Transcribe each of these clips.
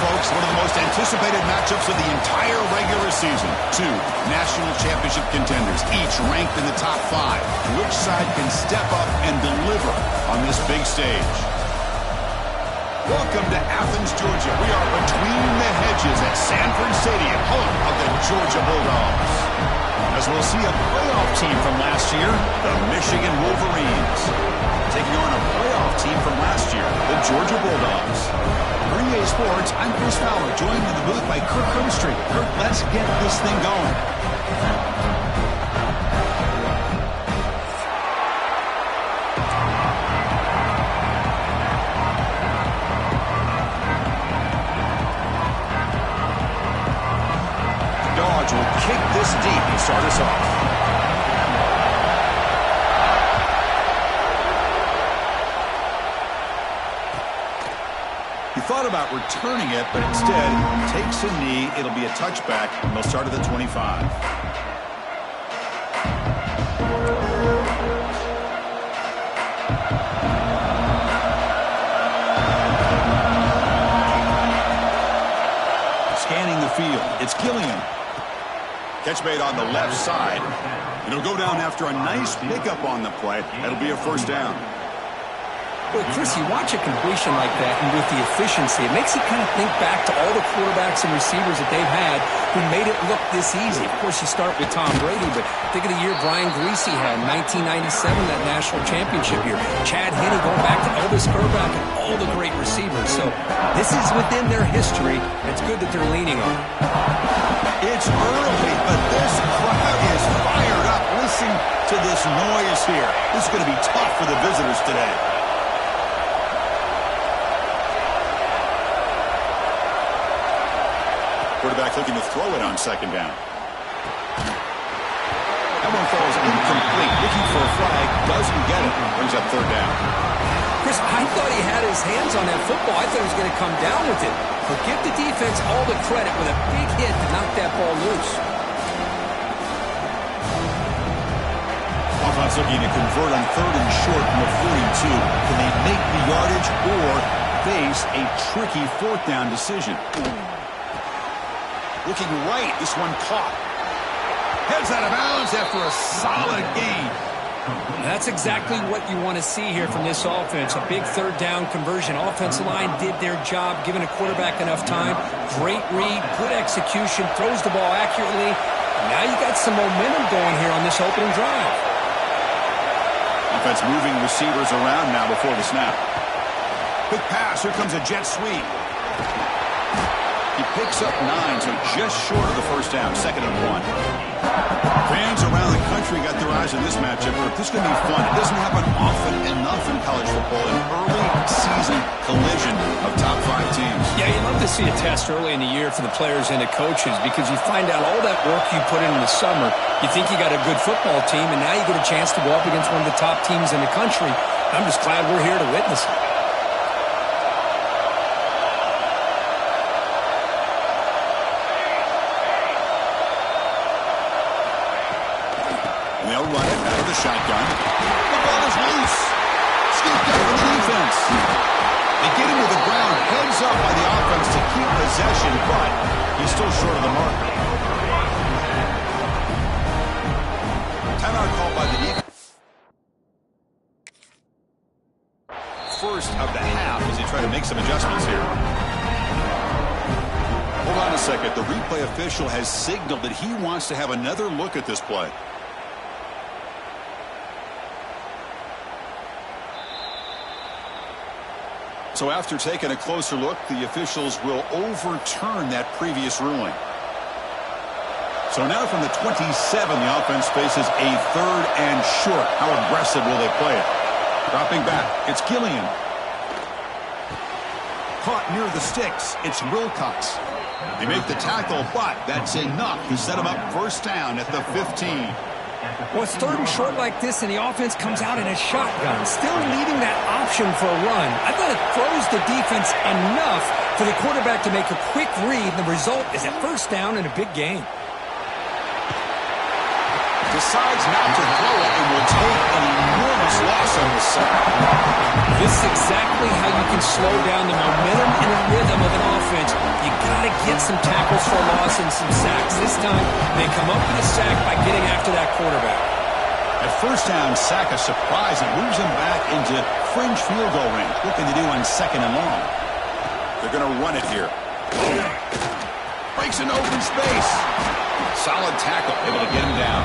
folks, one of the most anticipated matchups of the entire regular season. Two national championship contenders, each ranked in the top 5. Which side can step up and deliver on this big stage? Welcome to Athens, Georgia. We are between the hedges at Sanford Stadium, home of the Georgia Bulldogs. As we'll see a playoff team from last year, the Michigan Wolverines, taking on a playoff team from last year, the Georgia Bulldogs. For EA Sports, I'm Chris Fowler, joined in the booth by Kirk Herbstreit. Kirk, let's get this thing going. Dodge will kick this deep to start us off. He thought about returning it, but instead takes a knee. It'll be a touchback, and they'll start at the 25. Scanning the field, it's Gilliam. Catch made on the left side. It'll go down after a nice pickup on the play. That'll be a first down. Well, Chris, you watch a completion like that, and with the efficiency, it makes you kind of think back to all the quarterbacks and receivers that they've had who made it look this easy. Of course, you start with Tom Brady, but think of the year Brian Griese had in 1997, that national championship year. Chad Henne going back to Elvis Grbac and all the great receivers. So this is within their history. It's good that they're leaning on it. It's early, but this crowd is fired up. Listen to this noise here. This is going to be tough for the visitors today. Quarterback looking to throw it on second down. That one falls incomplete. Looking for a flag. Doesn't get it. Brings up third down. Chris, I thought he had his hands on that football. I thought he was going to come down with it. But give the defense all the credit with a big hit to knock that ball loose. Offense looking to convert on third and short from the 42. Can they make the yardage or face a tricky fourth down decision? Looking right, this one caught. Heads out of bounds after a solid gain. That's exactly what you want to see here from this offense. A big third down conversion. Offensive line did their job, giving a quarterback enough time. Great read, good execution, throws the ball accurately. Now you got some momentum going here on this opening drive. Offense moving receivers around now before the snap. Quick pass, here comes a jet sweep. He picks up 9, so just short of the first down, 2nd and 1. Fans around the country got their eyes on this matchup. This is going to be fun. It doesn't happen often enough in college football, an early season collision of top 5 teams. Yeah, you'd love to see a test early in the year for the players and the coaches because you find out all that work you put in the summer. You think you got a good football team, and now you get a chance to go up against one of the top teams in the country. I'm just glad we're here to witness it. They'll run it out of the shotgun. The ball is loose. Scooped up for the defense. They get him to the ground. Heads up by the offense to keep possession, but he's still short of the mark. Timeout called by the defense. First of the half as they try to make some adjustments here. Hold on a second. The replay official has signaled that he wants to have another look at this play. So after taking a closer look, the officials will overturn that previous ruling. So now from the 27, the offense faces a 3rd and short. How aggressive will they play it? Dropping back, it's Gilliam. Caught near the sticks, it's Wilcox. They make the tackle, but that's enough to set them up first down at the 15. Well, it's 3rd and short like this, and the offense comes out in a shotgun, still leaving that option for a run. I thought it throws the defense enough for the quarterback to make a quick read, and the result is a first down and a big gain. Decides not to throw it and will take an enormous loss on this side. This is exactly how you can slow down the momentum and the rhythm of an offense. You got to get some tackles for loss and some sacks. This time, they come up with a sack by getting after that quarterback. At first down, sack a surprise and moves him back into fringe field goal range. What can they do on 2nd and long? They're going to run it here. Breaks an open space. Solid tackle, able to get him down.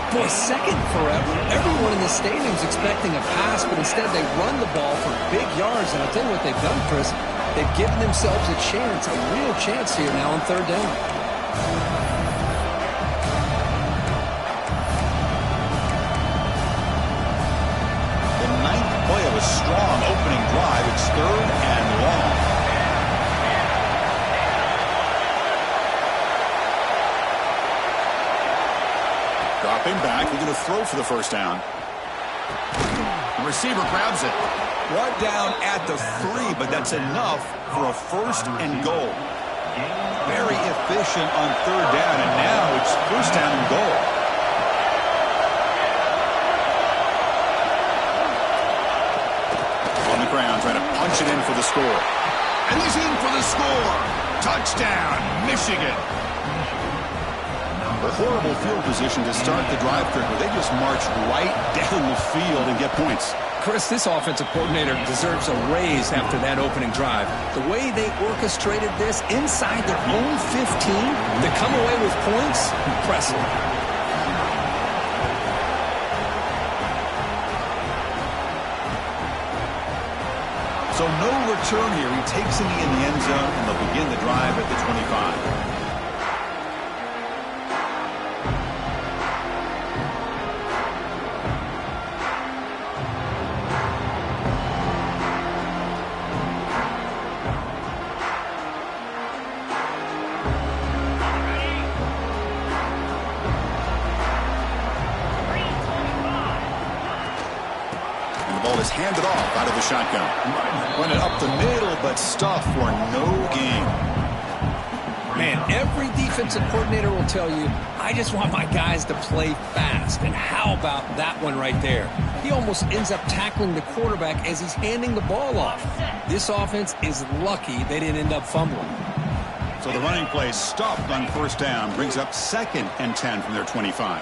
Boy, 2nd forever. Everyone in the stadium's expecting a pass, but instead they run the ball for big yards. And I'll tell you what they've done, Chris. They've given themselves a chance, a real chance here now on 3rd down. The 9th play of a strong opening drive. It's 3rd and long. Dropping back, we're going to throw for the 1st down. The receiver grabs it. Brought down at the 3, but that's enough for a 1st and goal. Very efficient on 3rd down, and now it's 1st down and goal. On the ground, trying to punch it in for the score. And he's in for the score. Touchdown, Michigan. A horrible field position to start the drive, Kirk, where they just march right down the field and get points. Chris, this offensive coordinator deserves a raise after that opening drive. The way they orchestrated this inside their own 15 to come away with points, impressive. So no return here. He takes it in the end zone, and they'll begin the drive at the 25. Is handed off out of the shotgun. Running up the middle, but stuff for no gain. Man, every defensive coordinator will tell you, I just want my guys to play fast. And how about that one right there? He almost ends up tackling the quarterback as he's handing the ball off. This offense is lucky they didn't end up fumbling. So the running play stopped on 1st down, brings up 2nd and 10 from their 25.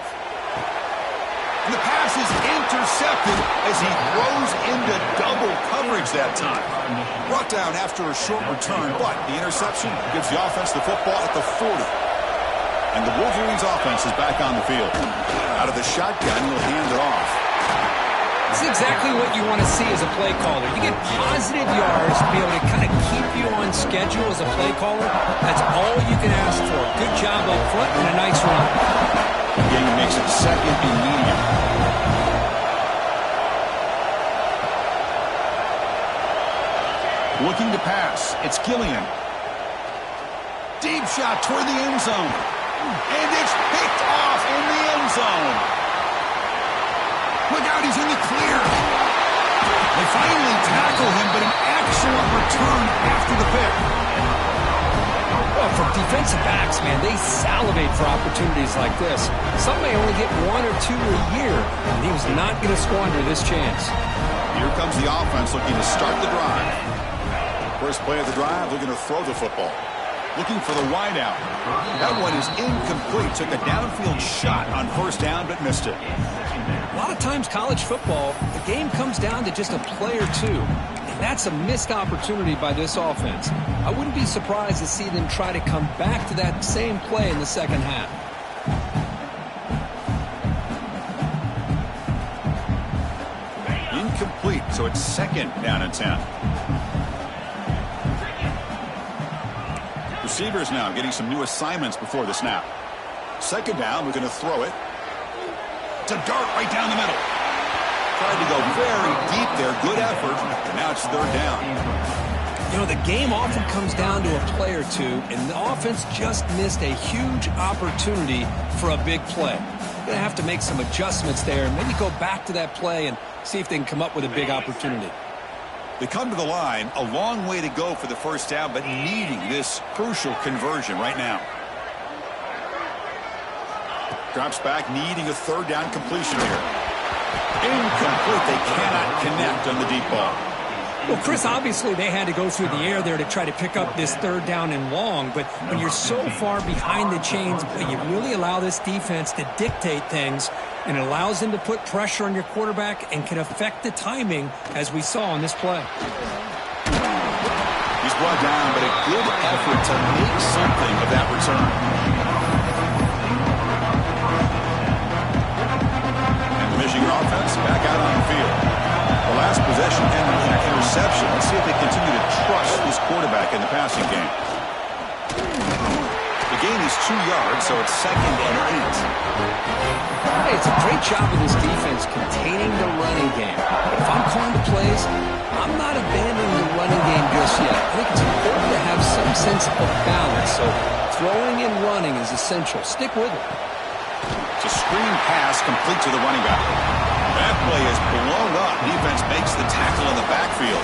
And the pass is intercepted as he throws into double coverage that time. Brought down after a short return, but the interception gives the offense the football at the 40. And the Wolverines offense is back on the field. Out of the shotgun, he'll hand it off. This is exactly what you want to see as a play caller. You get positive yards to be able to kind of keep you on schedule as a play caller. That's all you can ask for. Good job up front and a nice run. Again, he makes it 2nd and medium. Looking to pass. It's Gillian. Deep shot toward the end zone. And it's picked off in the end zone. Look out, he's in the clear. They finally tackle him, but an excellent return after the pick. Well, for defensive backs, man, they salivate for opportunities like this. Some may only get 1 or 2 a year, and he was not going to squander this chance. Here comes the offense looking to start the drive. First play of the drive, they're going to throw the football. Looking for the wideout. That one is incomplete. Took a downfield shot on 1st down, but missed it. A lot of times college football, the game comes down to just a play or two. That's a missed opportunity by this offense. I wouldn't be surprised to see them try to come back to that same play in the 2nd half. Incomplete, so it's 2nd down and 10. Receivers now getting some new assignments before the snap. 2nd down, we're going to throw it. It's a dart right down the middle. Tried to go very deep there. Good effort. And now it's 3rd down. You know, the game often comes down to a play or two, and the offense just missed a huge opportunity for a big play. They're going to have to make some adjustments there and maybe go back to that play and see if they can come up with a big opportunity. They come to the line, a long way to go for the 1st down, but needing this crucial conversion right now. Drops back, needing a 3rd down completion here. Incomplete. They cannot connect on the deep ball. Well, Chris, obviously they had to go through the air there to try to pick up this third down and long, but when you're so far behind the chains, you really allow this defense to dictate things, and it allows them to put pressure on your quarterback and can affect the timing, as we saw on this play. He's brought down, but a good effort to make something of that return. And the Michigan offense back out on the field. The last possession ended with an interception. Let's see if they continue to trust this quarterback in the passing game. The gain is 2 yards, so it's 2nd and 8. Hey, it's a great job of this defense containing the running game. But if I'm calling the plays, I'm not abandoning the running game just yet. I think it's important to have some sense of balance, so throwing and running is essential. Stick with it. It's a screen pass complete to the running back. That play is blown up. Defense makes the tackle in the backfield.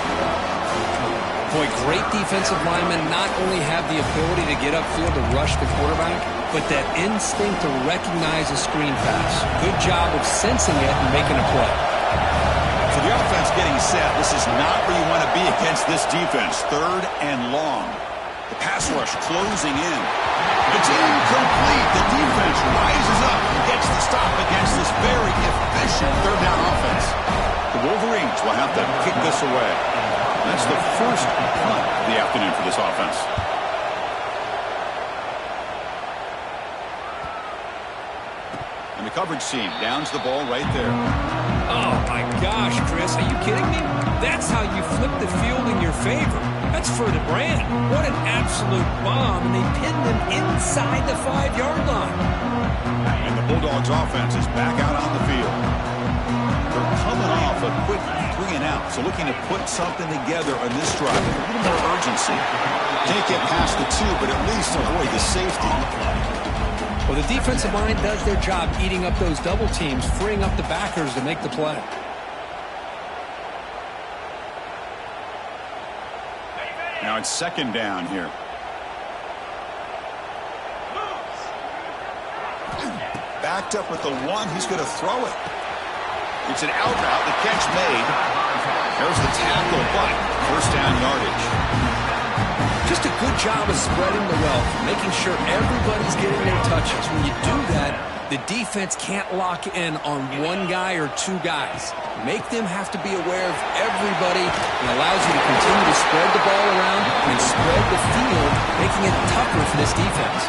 Boy, great defensive linemen not only have the ability to get upfield to rush the quarterback, but that instinct to recognize a screen pass. Good job of sensing it and making a play. For the offense getting set, this is not where you want to be against this defense. 3rd and long. The pass rush closing in. It's incomplete. The defense rises up and gets the stop against this very efficient 3rd down offense. The Wolverines will have to kick this away. That's the first punt of the afternoon for this offense. And the coverage team downs the ball right there. Oh, my gosh, Chris. Are you kidding me? That's how you flip the field in your favor. That's for the brand. What an absolute bomb, and they pinned him inside the 5-yard line. And the Bulldogs offense is back out on the field. They're coming off a quick 3 and out, so looking to put something together on this drive with a little more urgency. Can't get past the 2, but at least avoid the safety. Well, the defensive line does their job eating up those double teams, freeing up the backers to make the play. Now it's 2nd down here. Backed up with the 1. He's going to throw it. It's an out route. The catch made. There's the tackle, but 1st down yardage. Just a good job of spreading the wealth, making sure everybody's getting their touches. When you do that, the defense can't lock in on 1 guy or 2 guys. Make them have to be aware of everybody, and allows you to continue to spread the ball around and spread the field, making it tougher for this defense.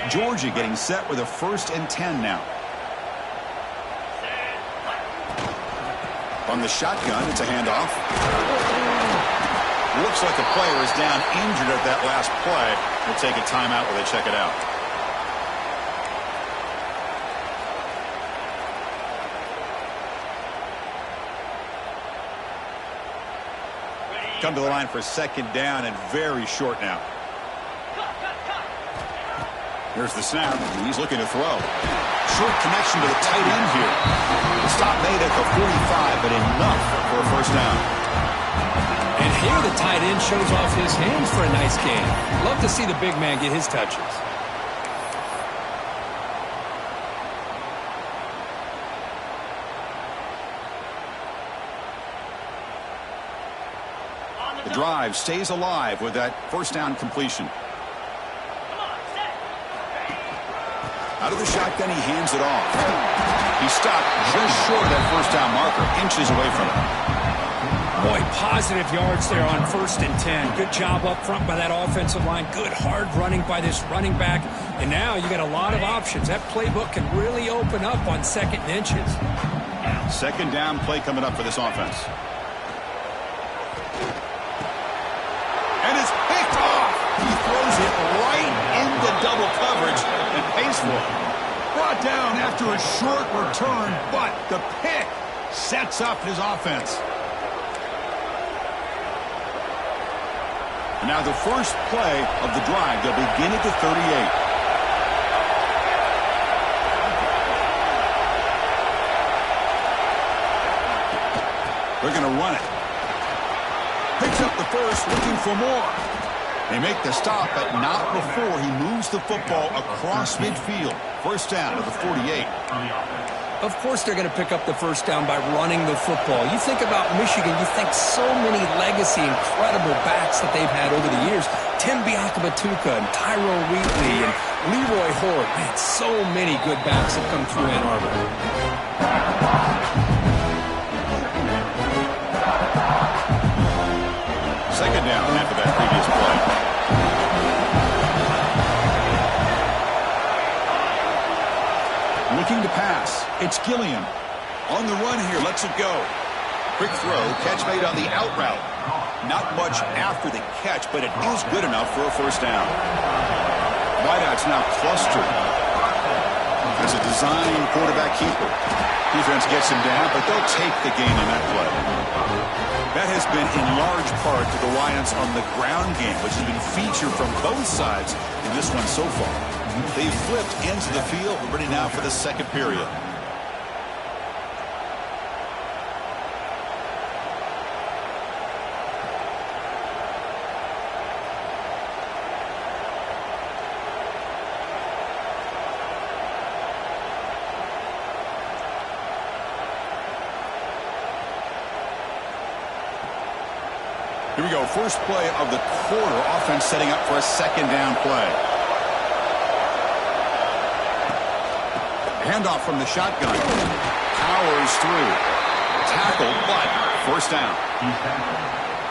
Georgia getting set with a 1st and 10 now. On the shotgun, it's a handoff. Looks like a player is down injured at that last play. We'll take a timeout while they check it out. Come to the line for 2nd down and very short now. Here's the snap. He's looking to throw. Short connection to the tight end here. The stop made at the 45, but enough for a 1st down. And here the tight end shows off his hands for a nice gain. Love to see the big man get his touches. The drive stays alive with that 1st down completion. Out of the shotgun, he hands it off. He stopped just short of that 1st down marker, inches away from it. Boy, positive yards there on 1st and 10. Good job up front by that offensive line. Good hard running by this running back. And now you got a lot of options. That playbook can really open up on 2nd and inches. 2nd down play coming up for this offense. And it's picked off. He throws it right into double coverage and pays for it. Brought down after a short return, but the pick sets up his offense. And now the first play of the drive. They'll begin at the 38. They're going to run it. Picks up the first, looking for more. They make the stop, but not before he moves the football across midfield. First down to the 48. Of course they're going to pick up the first down by running the football. You think about Michigan, you think so many legacy, incredible backs that they've had over the years. Tim Biakabatuka and Tyrone Wheatley and Leroy Horde. Man, so many good backs have come through Ann Arbor. Second down after that previous play. Looking to pass. It's Gilliam. On the run here. Lets it go. Quick throw. Catch made on the out route. Not much after the catch, but it is good enough for a first down. Wideouts now clustered. There's a design quarterback keeper. Defense gets him down, but they'll take the gain in that play. That has been in large part to the Lions on the ground game, which has been featured from both sides in this one so far. They've flipped into the field. We're ready now for the second period. Here we go. First play of the quarter. Offense setting up for a second down play. Handoff from the shotgun. Powers through. Tackled, but first down.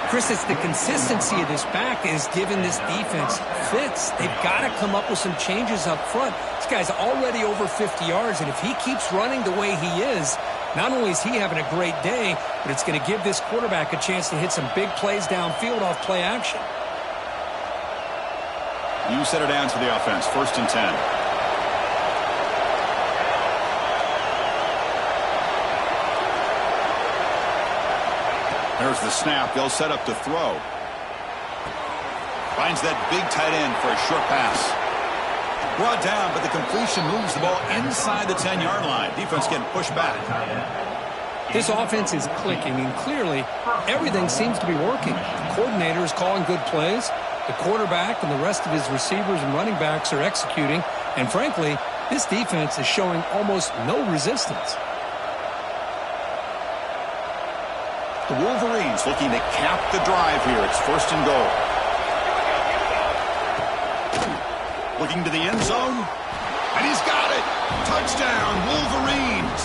Chris, it's the consistency of this back is giving this defense fits. They've got to come up with some changes up front. This guy's already over 50 yards, and if he keeps running the way he is, not only is he having a great day, but it's going to give this quarterback a chance to hit some big plays downfield off play action. You set her down to the offense. First and 10. There's the snap. They'll set up to throw. Finds that big tight end for a short pass. Brought down, but the completion moves the ball inside the 10-yard line. Defense getting pushed back. This offense is clicking, and clearly everything seems to be working. The coordinator is calling good plays. The quarterback and the rest of his receivers and running backs are executing. And frankly, this defense is showing almost no resistance. The Wolverines looking to cap the drive here. It's first and goal. Looking to the end zone. And he's got it. Touchdown, Wolverines.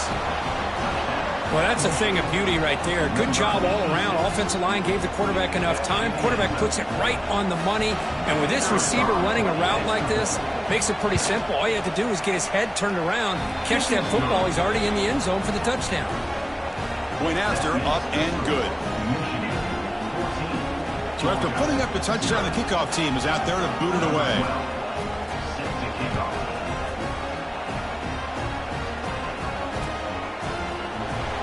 Well, that's a thing of beauty right there. Good job all around. Offensive line gave the quarterback enough time. Quarterback puts it right on the money. And with this receiver running a route like this, makes it pretty simple. All you have to do is get his head turned around, catch that football. He's already in the end zone for the touchdown. Point after, up and good. So after putting up a touchdown, the kickoff team is out there to boot it away.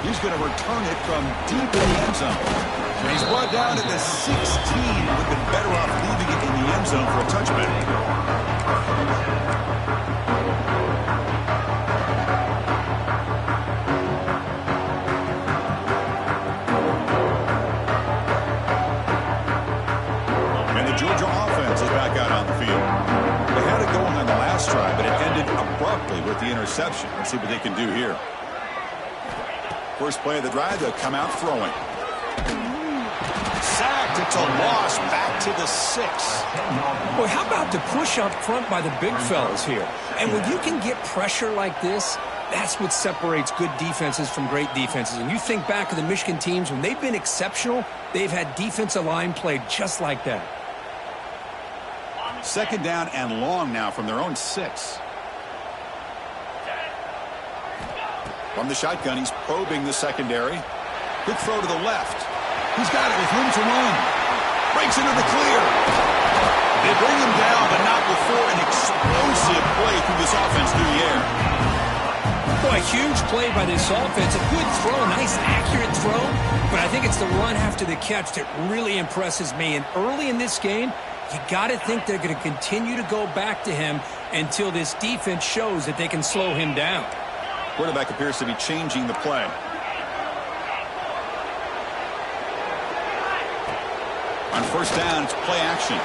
He's going to return it from deep in the end zone. And he's brought down at the 16. Would have been better off leaving it in the end zone for a touchback. Georgia offense is back out on the field. They had it going on the last drive, but it ended abruptly with the interception. Let's see what they can do here. First play of the drive, they'll come out throwing. Sacked. It's a loss back to the 6. Boy, how about the push up front by the big fellas here? And when you can get pressure like this, that's what separates good defenses from great defenses. And you think back to the Michigan teams, when they've been exceptional, they've had defensive line play just like that. Second down and long now from their own 6. From the shotgun, he's probing the secondary. Quick throw to the left. He's got it with room to run. Breaks into the clear. They bring him down, but not before an explosive play through this offense through the air. Boy, huge play by this offense. A good throw, a nice accurate throw. But I think it's the run after the catch that really impresses me. And early in this game, you got to think they're going to continue to go back to him until this defense shows that they can slow him down. Quarterback appears to be changing the play. On first down, it's play action.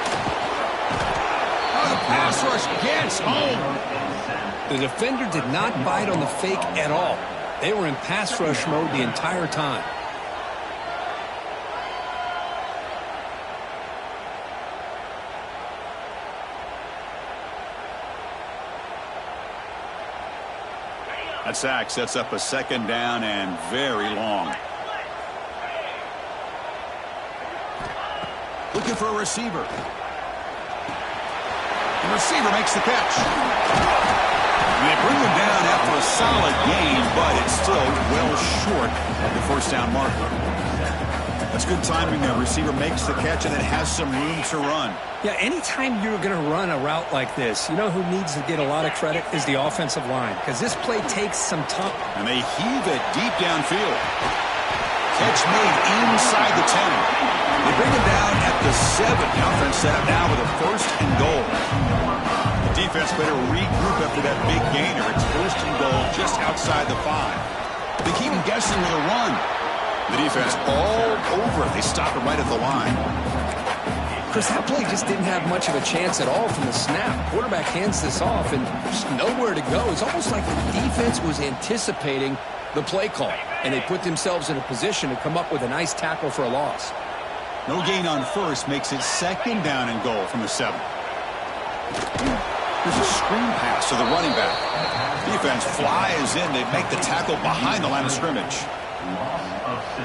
Oh, the pass rush gets home. The defender did not bite on the fake at all. They were in pass rush mode the entire time. That sack sets up a second down and very long. Looking for a receiver. The receiver makes the catch. They bring him down after a solid gain, but it's still well short of the first down marker. That's good timing there. Receiver makes the catch and it has some room to run. Yeah, anytime you're going to run a route like this, you know who needs to get a lot of credit is the offensive line, because this play takes some time. And they heave it deep downfield. Catch made inside the 10. They bring him down at the 7. The offense set up now with a first and goal. The defense better regroup after that big gainer. It's first and goal just outside the 5. They keep him guessing with a run. The defense all over it. They stop it right at the line. Chris, that play just didn't have much of a chance at all from the snap. Quarterback hands this off and there's nowhere to go. It's almost like the defense was anticipating the play call, and they put themselves in a position to come up with a nice tackle for a loss. No gain on first makes it second down and goal from the 7. There's a screen pass to the running back. Defense flies in. They make the tackle behind the line of scrimmage.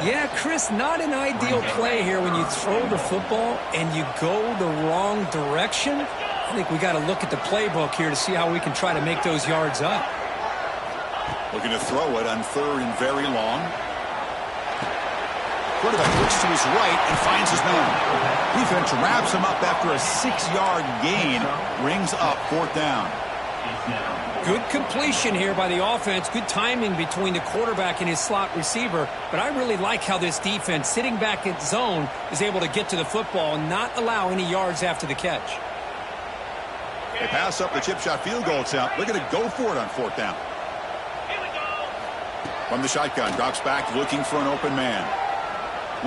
Yeah, Chris, not an ideal play here when you throw the football and you go the wrong direction. I think we got to look at the playbook here to see how we can try to make those yards up. Looking to throw it on third and very long. Quarterback looks to his right and finds his man. Defense wraps him up after a 6-yard gain. Brings up fourth down. Good completion here by the offense. Good timing between the quarterback and his slot receiver. But I really like how this defense, sitting back in zone, is able to get to the football and not allow any yards after the catch. They pass up the chip shot field goal attempt. They're going to go for it on fourth down. From the shotgun, drops back looking for an open man.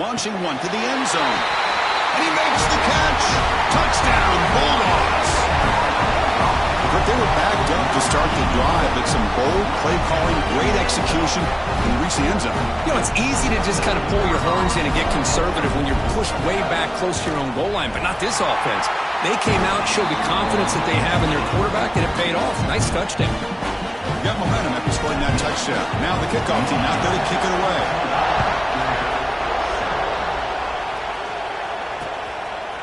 Launching one to the end zone. And he makes the catch. Touchdown, Bulldogs. But they were backed up to start the drive, but some bold play calling, great execution, and reach the end zone. You know, it's easy to just kind of pull your horns in and get conservative when you're pushed way back close to your own goal line, but not this offense. They came out, showed the confidence that they have in their quarterback, and it paid off. Nice touchdown. Got momentum after scoring that touchdown. Now the kickoff team out there to kick it away.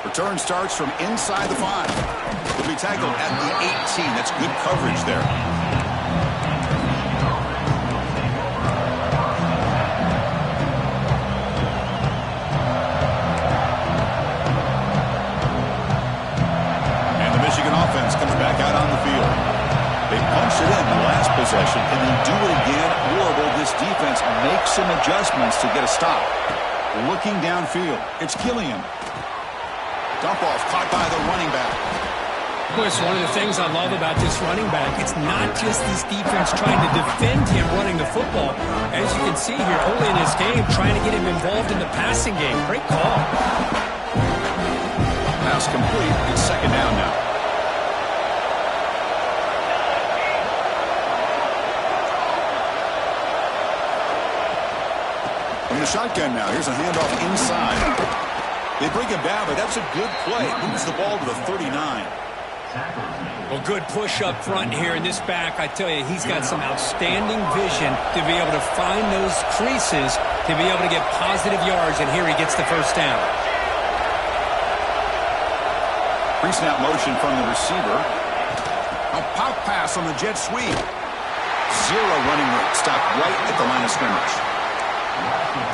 Return starts from inside the 5. Will be tackled at the 18. That's good coverage there. And the Michigan offense comes back out on the field. They punch it in the last possession, and they do it again, or will this defense make some adjustments to get a stop? Looking downfield, it's Killian. Dump off caught by the running back. Chris, one of the things I love about this running back, it's not just this defense trying to defend him running the football. As you can see here, early in this game, trying to get him involved in the passing game. Great call. Pass complete. It's second down now. From the shotgun now, here's a handoff inside. They bring him down, but that's a good play. Moves the ball to the 39. Well, good push up front here in this back. I tell you, he's got some outstanding vision to be able to find those creases, to be able to get positive yards, and here he gets the first down. Pre-snap motion from the receiver. A pop pass on the jet sweep. Zero running room. Stopped right at the line of scrimmage.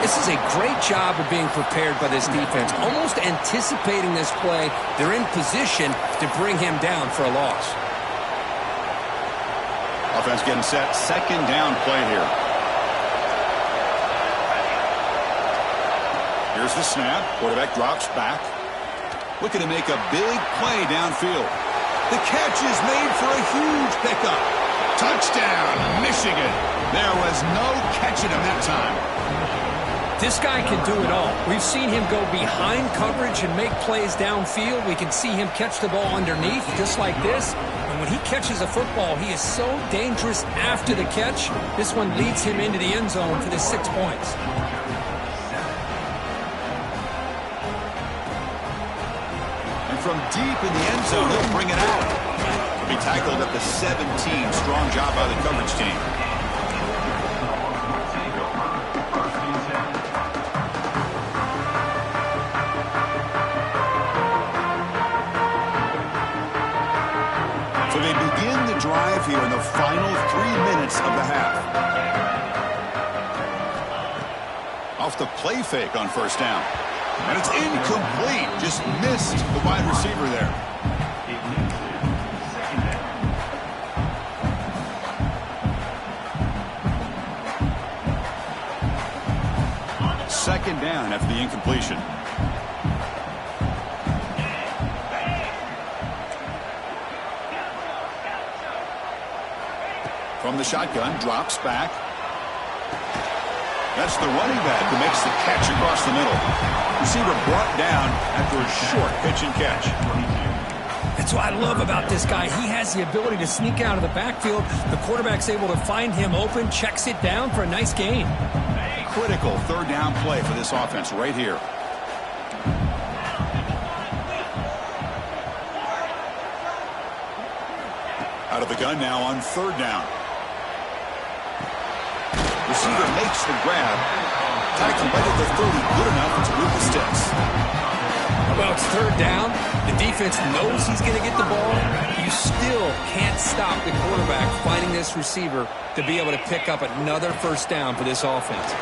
This is a great job of being prepared by this defense. Almost anticipating this play, they're in position to bring him down for a loss. Offense getting set. Second down play here. Here's the snap. Quarterback drops back. Looking to make a big play downfield. The catch is made for a huge pickup. Touchdown, Michigan. There was no catching him that time. This guy can do it all. We've seen him go behind coverage and make plays downfield. We can see him catch the ball underneath, just like this. And when he catches a football, he is so dangerous after the catch. This one leads him into the end zone for the 6 points. And from deep in the end zone, he'll bring it out. He'll be tackled at the 17. Strong job by the coverage team. So they begin the drive here in the final 3 minutes of the half. Off the play fake on first down. And it's incomplete. Just missed the wide receiver there. Second down after the incompletion. From the shotgun, drops back. That's the running back who makes the catch across the middle. Receiver brought down after a short pitch and catch. That's what I love about this guy. He has the ability to sneak out of the backfield. The quarterback's able to find him open, checks it down for a nice gain. Critical third down play for this offense right here. Out of the gun now on third down. Receiver makes the grab. Tackled right at the 30. Good enough to move the sticks. Well, it's third down. The defense knows he's going to get the ball. You still can't stop the quarterback finding this receiver to be able to pick up another first down for this offense.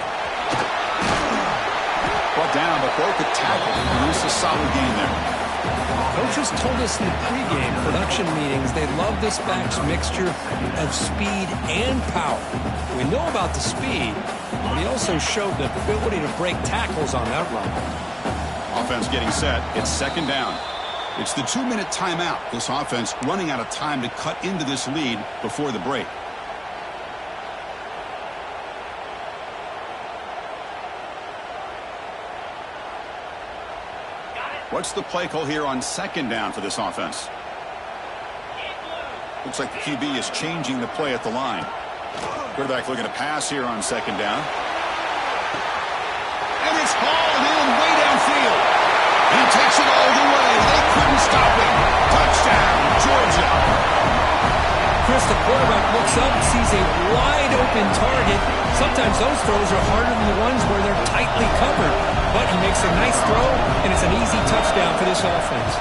Brought down, but broke the tackle. Produce a solid game there. Coaches told us in the pregame production meetings they love this back's mixture of speed and power. We know about the speed, but he also showed the ability to break tackles on that run. Offense getting set. It's second down. It's the 2-minute timeout. This offense running out of time to cut into this lead before the break. What's the play call here on second down for this offense? Looks like the QB is changing the play at the line. Quarterback looking to pass here on second down. And it's hauled in way downfield. He takes it all the way. They couldn't stop him. Touchdown, Georgia. Chris, the quarterback looks up, sees a wide-open target. Sometimes those throws are harder than the ones where they're tightly covered. But he makes a nice throw, and it's an easy touchdown for this offense.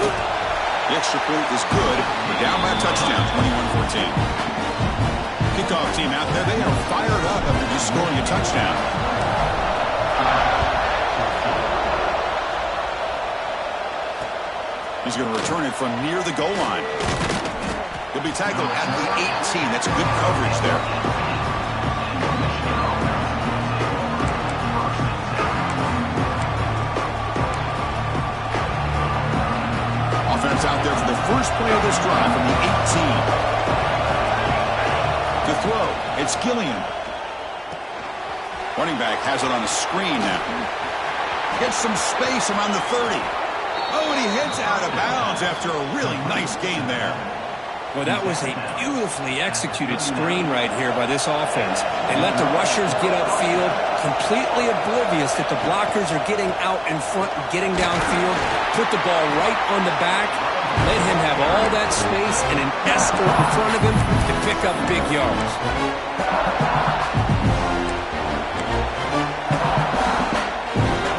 The extra point is good. We're down by a touchdown, 21-14. Kickoff team out there, they are fired up after just scoring a touchdown. He's going to return it from near the goal line. He'll be tackled at the 18. That's good coverage there. Offense out there for the first play of this drive from the 18. To throw, it's Gilliam. Running back has it on the screen now. Gets some space around the 30. Oh, and he heads out of bounds after a really nice gain there. Well, that was a beautifully executed screen right here by this offense. They let the rushers get upfield, completely oblivious that the blockers are getting out in front and getting downfield. Put the ball right on the back, let him have all that space and an escort in front of him to pick up big yards.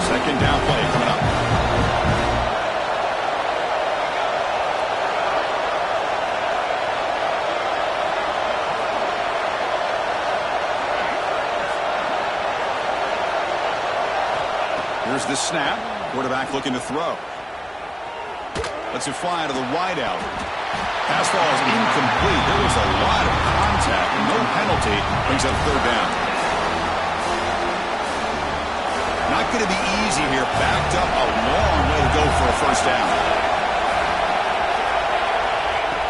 Second down play coming up. Here's the snap. Quarterback looking to throw. Lets it fly to the wideout. Pass ball is incomplete. There was a lot of contact. No penalty. Brings up third down. Not going to be easy here. Backed up a long way to go for a first down.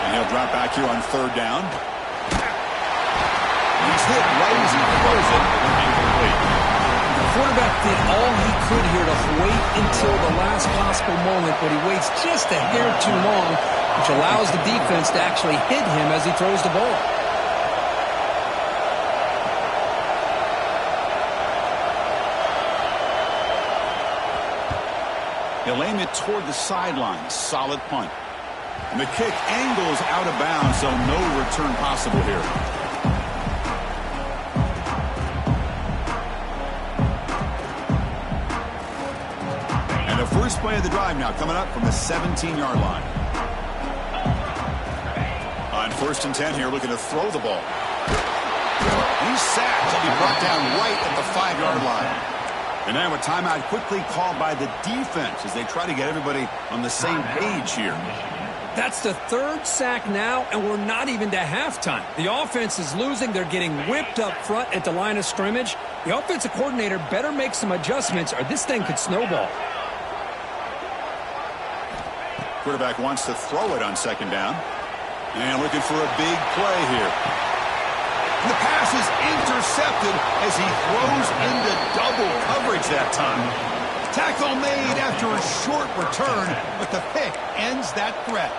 And he'll drop back here on third down. He's hit right as he throws it. Incomplete. quarterback did all he could here to wait until the last possible moment, but he waits just a hair too long, which allows the defense to actually hit him as he throws the ball. He'll aim it toward the sideline. Solid punt. And the kick angles out of bounds, so no return possible here. And the first play of the drive now coming up from the 17-yard line. On 1st and 10 here, looking to throw the ball. He's sacked. He'll be brought down right at the 5-yard line. And now a timeout quickly called by the defense as they try to get everybody on the same page here. That's the 3rd sack now, and we're not even to halftime. The offense is losing. They're getting whipped up front at the line of scrimmage. The offensive coordinator better make some adjustments or this thing could snowball. Quarterback wants to throw it on 2nd down. And looking for a big play here. The pass is intercepted as he throws into double coverage that time. Tackle made after a short return, but the pick ends that threat.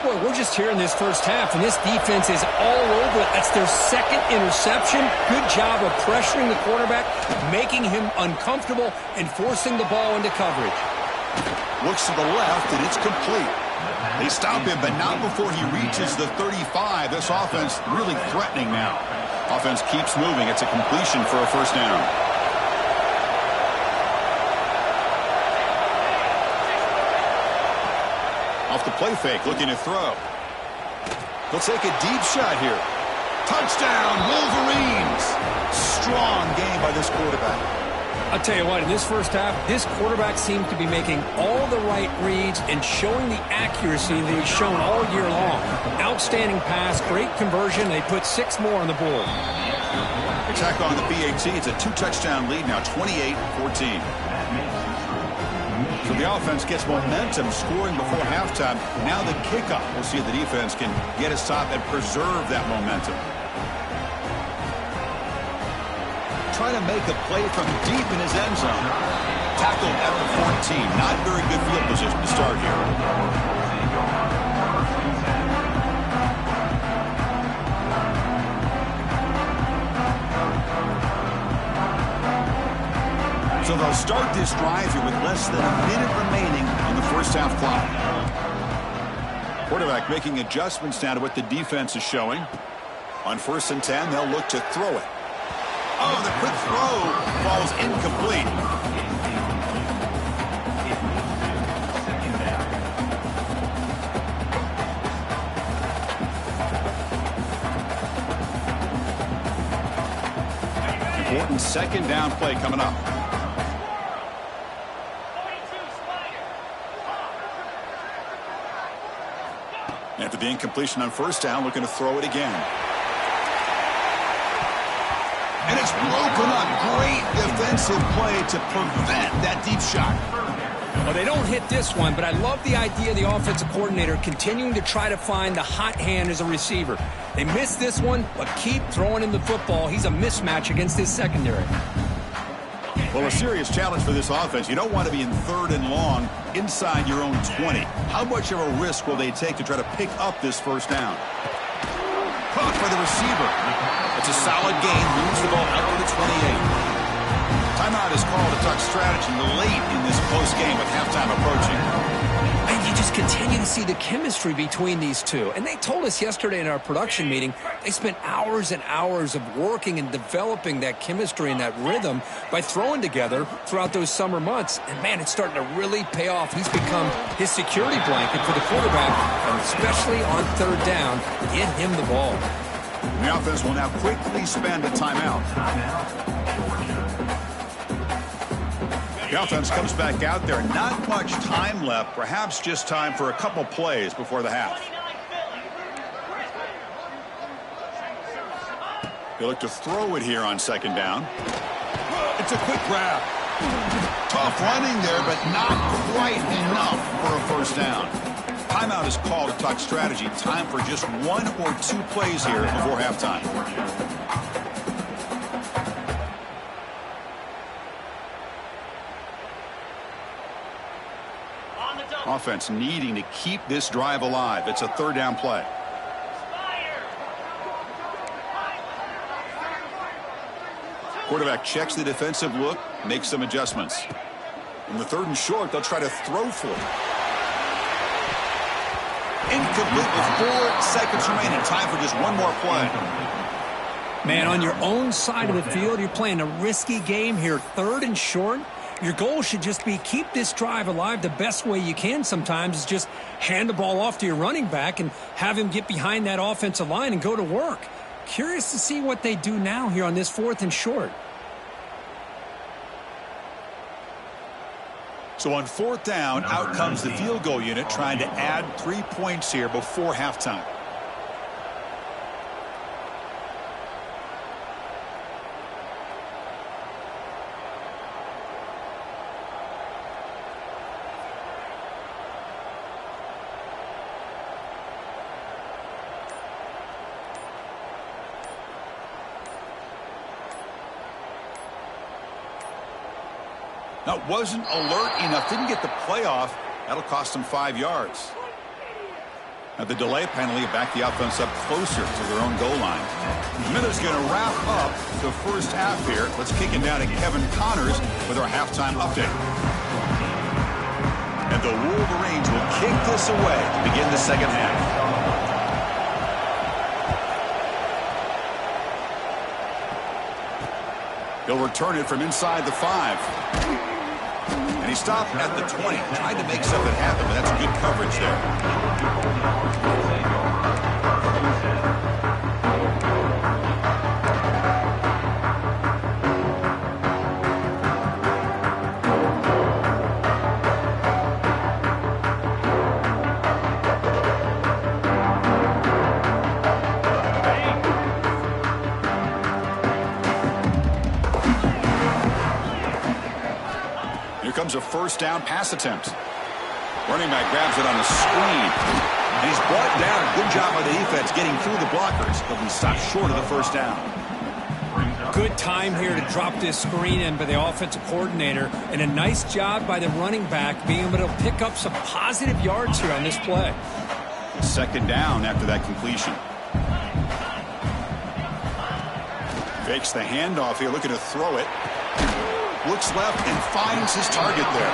Boy, we're just here in this first half, and this defense is all over it. That's their 2nd interception. Good job of pressuring the quarterback, making him uncomfortable, and forcing the ball into coverage. Looks to the left, and it's complete. They stop him, but not before he reaches the 35. This offense really threatening now. Offense keeps moving. It's a completion for a 1st down. Off the play fake, looking to throw. He'll take a deep shot here. Touchdown, Wolverines! Strong game by this quarterback. I'll tell you what, in this first half, this quarterback seems to be making all the right reads and showing the accuracy that he's shown all year long. Outstanding pass, great conversion. They put 6 more on the board. Attack on the PAT. It's a 2-touchdown lead now, 28-14. So the offense gets momentum scoring before halftime. Now the kickoff. We'll see if the defense can get a stop and preserve that momentum. Trying to make a play from deep in his end zone. Tackled at the 14. Not very good field position to start here. So they'll start this drive here with less than a minute remaining on the first half clock. Quarterback making adjustments now to what the defense is showing. On 1st and 10, they'll look to throw it. Oh, the quick throw falls incomplete. Important 2nd down play coming up. After the incompletion on 1st down, looking to throw it again. And it's broken up. Great defensive play to prevent that deep shot. Well, they don't hit this one, but I love the idea of the offensive coordinator continuing to try to find the hot hand as a receiver. They missed this one, but keep throwing him the football. He's a mismatch against his secondary. Well, a serious challenge for this offense. You don't want to be in 3rd and long inside your own 20. How much of a risk will they take to try to pick up this 1st down? Caught by the receiver. It's a solid gain. Moves the ball out to the 28. Timeout is called to talk strategy late in this close game with halftime approaching. And you just continue to see the chemistry between these two. And they told us yesterday in our production meeting, they spent hours and hours of working and developing that chemistry and that rhythm by throwing together throughout those summer months. And, man, it's starting to really pay off. He's become his security blanket for the quarterback, and especially on 3rd down, get him the ball. The offense will now quickly spend a timeout. The offense comes back out there. Not much time left. Perhaps just time for a couple plays before the half. They look to throw it here on 2nd down. It's a quick grab. Tough running there, but not quite enough for a 1st down. Timeout is called to talk strategy. Time for just 1 or 2 plays here before halftime. offense needing to keep this drive alive. It's a third down play. Quarterback checks the defensive look, makes some adjustments. In the third and short, they'll try to throw for it. Incomplete with 4 seconds remaining. Time for just one more play. Man, on your own side of the field, you're playing a risky game here. Third and short. Your goal should just be keep this drive alive the best way you can sometimes is just hand the ball off to your running back and have him get behind that offensive line and go to work. Curious to see what they do now here on this 4th and short. So on 4th down, out comes the field goal unit trying to add 3 points here before halftime. Now, wasn't alert enough, didn't get the playoff. That'll cost them 5 yards. Now, the delay penalty back the offense up closer to their own goal line. Miller's going to wrap up the first half here. Let's kick it down to Kevin Connors with our halftime update. And the Wolverines will kick this away to begin the second half. He'll return it from inside the 5. And he stopped at the 20, trying to make something happen, but that's good coverage there. Comes a first down pass attempt. Running back grabs it on a screen. And he's brought down. Good job by the defense getting through the blockers. But we stopped short of the first down. Good time here to drop this screen in by the offensive coordinator. And a nice job by the running back being able to pick up some positive yards here on this play. Second down after that completion. Fakes the handoff here, looking to throw it. Looks left and finds his target there.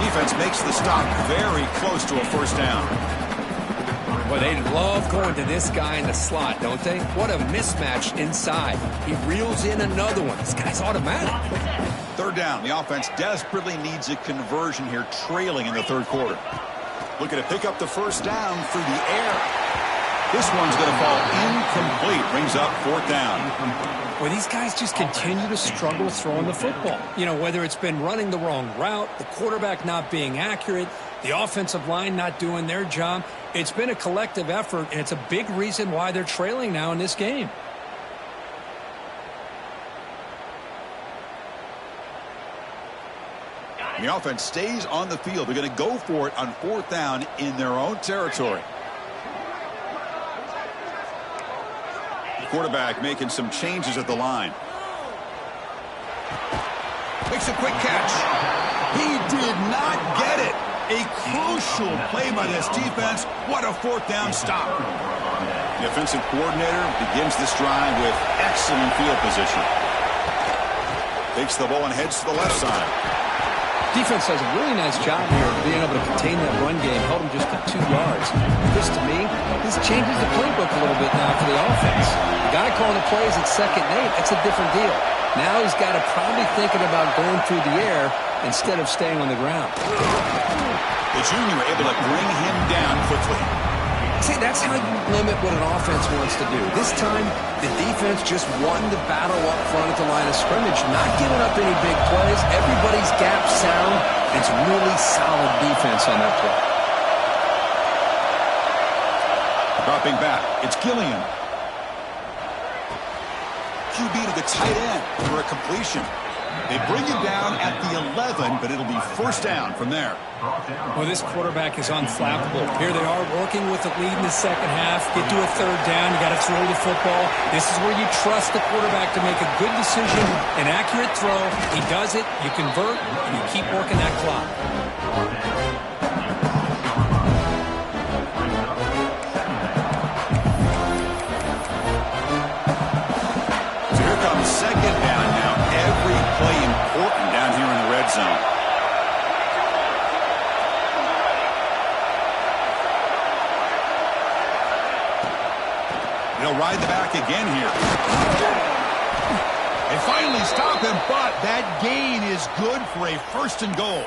Defense makes the stop very close to a first down. Well, they love going to this guy in the slot, don't they? What a mismatch inside. He reels in another one. This guy's automatic. Third down. The offense desperately needs a conversion here, trailing in the third quarter. Looking to pick up the first down through the air. This one's going to fall incomplete. Brings up 4th down. Well, these guys just continue to struggle throwing the football. You know, whether it's been running the wrong route, the quarterback not being accurate, the offensive line not doing their job. It's been a collective effort, and it's a big reason why they're trailing now in this game. The offense stays on the field. They're going to go for it on 4th down in their own territory. Quarterback making some changes at the line. Makes a quick catch. He did not get it. A crucial play by this defense. What a 4th down stop. The offensive coordinator begins this drive with excellent field position. Takes the ball and heads to the left side. Defense does a really nice job here of being able to contain that run game, held him just to 2 yards. This, to me, this changes the playbook a little bit now for the offense. The guy calling the plays at 2nd and 8, that's a different deal. Now he's got to probably thinking about going through the air instead of staying on the ground. The junior able to bring him down quickly. See, that's how you limit what an offense wants to do. This time, the defense just won the battle up front at the line of scrimmage, not giving up any big plays. Everybody's gap sound. It's really solid defense on that play. Dropping back, it's Gilliam. QB to the tight end for a completion. They bring him down at the 11, but it'll be first down from there. Well, this quarterback is unflappable. Here they are working with the lead in the second half. Get to a third down. You got to throw the football. This is where you trust the quarterback to make a good decision, an accurate throw. He does it. You convert, and you keep working that clock. second down now. Every play important down here in the red zone. They'll ride the back again here. They finally stop him, but that gain is good for a 1st and goal.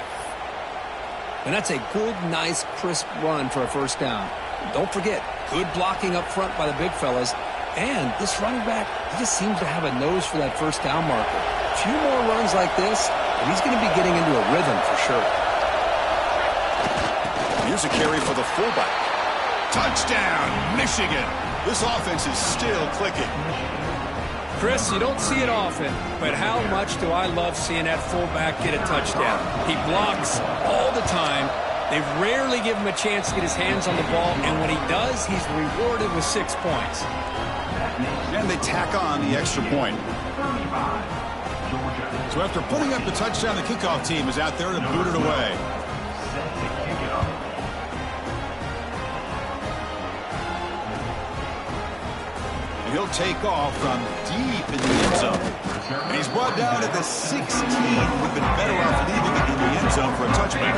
And that's a good, nice, crisp run for a first down. Don't forget, good blocking up front by the big fellas. And this running back, he just seems to have a nose for that first down marker. A few more runs like this, and he's going to be getting into a rhythm for sure. Here's a carry for the fullback. Touchdown, Michigan. This offense is still clicking. Chris, you don't see it often, but how much do I love seeing that fullback get a touchdown. He blocks all the time. They rarely give him a chance to get his hands on the ball, and when he does, he's rewarded with 6 points. And they tack on the extra point. So after putting up the touchdown, the kickoff team is out there to boot it away. And he'll take off from deep in the end zone. And he's brought down at the 16. Would have been better off leaving it in the end zone for a touchback.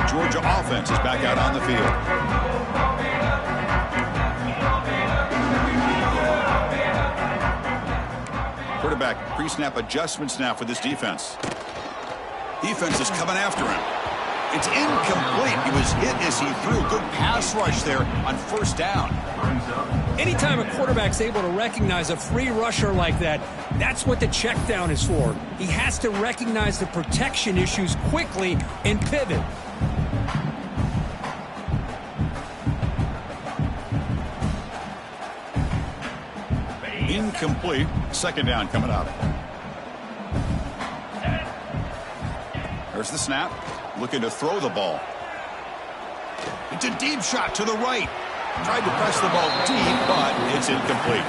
Georgia offense is back out on the field. Quarterback pre-snap adjustments now for this defense. Defense is coming after him. It's incomplete. He was hit as he threw. Good pass rush there on 1st down. Anytime a quarterback's able to recognize a free rusher like that, that's what the check down is for. He has to recognize the protection issues quickly and pivot. Incomplete. 2nd down coming up. There's the snap. Looking to throw the ball. It's a deep shot to the right. Tried to press the ball deep, but it's incomplete.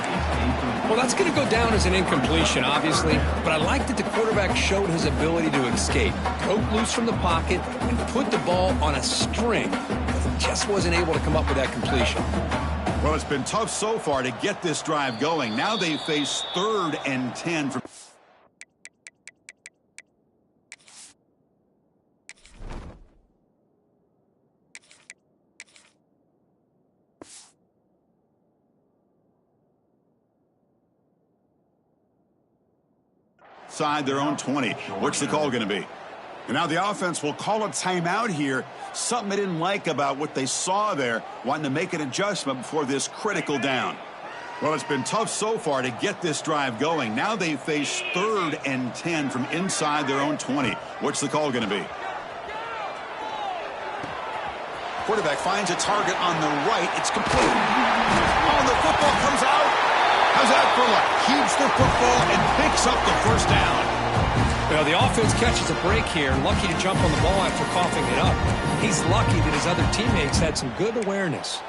Well, that's going to go down as an incompletion, obviously, but I like that the quarterback showed his ability to escape. Broke loose from the pocket and put the ball on a string. He just wasn't able to come up with that completion. Well, it's been tough so far to get this drive going. Now they face 3rd and 10 from... Side their own 20. What's the call going to be? And now the offense will call a timeout here. Something they didn't like about what they saw there, wanting to make an adjustment before this critical down. Well, it's been tough so far to get this drive going. Now they face 3rd and 10 from inside their own 20. What's the call going to be? Quarterback finds a target on the right. It's complete. Oh, the football comes out. How's that for luck? Keeps the football and picks up the 1st down. Well, the offense catches a break here. Lucky to jump on the ball after coughing it up. He's lucky that his other teammates had some good awareness.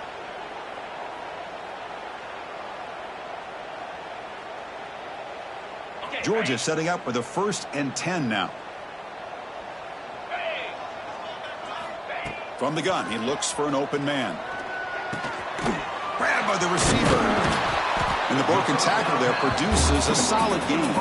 Georgia setting up with a 1st and 10 now. From the gun, he looks for an open man. Grabbed by the receiver. And the broken tackle there produces a solid gain.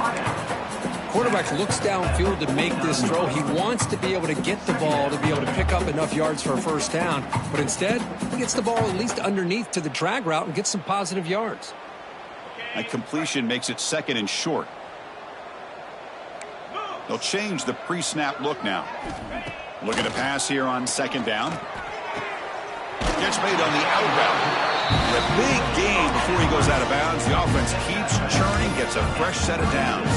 Quarterback looks downfield to make this throw. He wants to be able to get the ball to be able to pick up enough yards for a 1st down. But instead, he gets the ball at least underneath to the drag route and gets some positive yards. That completion makes it 2nd and short. They'll change the pre-snap look now. Looking to pass here on 2nd down. Catch made on the out route. And a big gain before he goes out of bounds. The offense keeps churning, gets a fresh set of downs.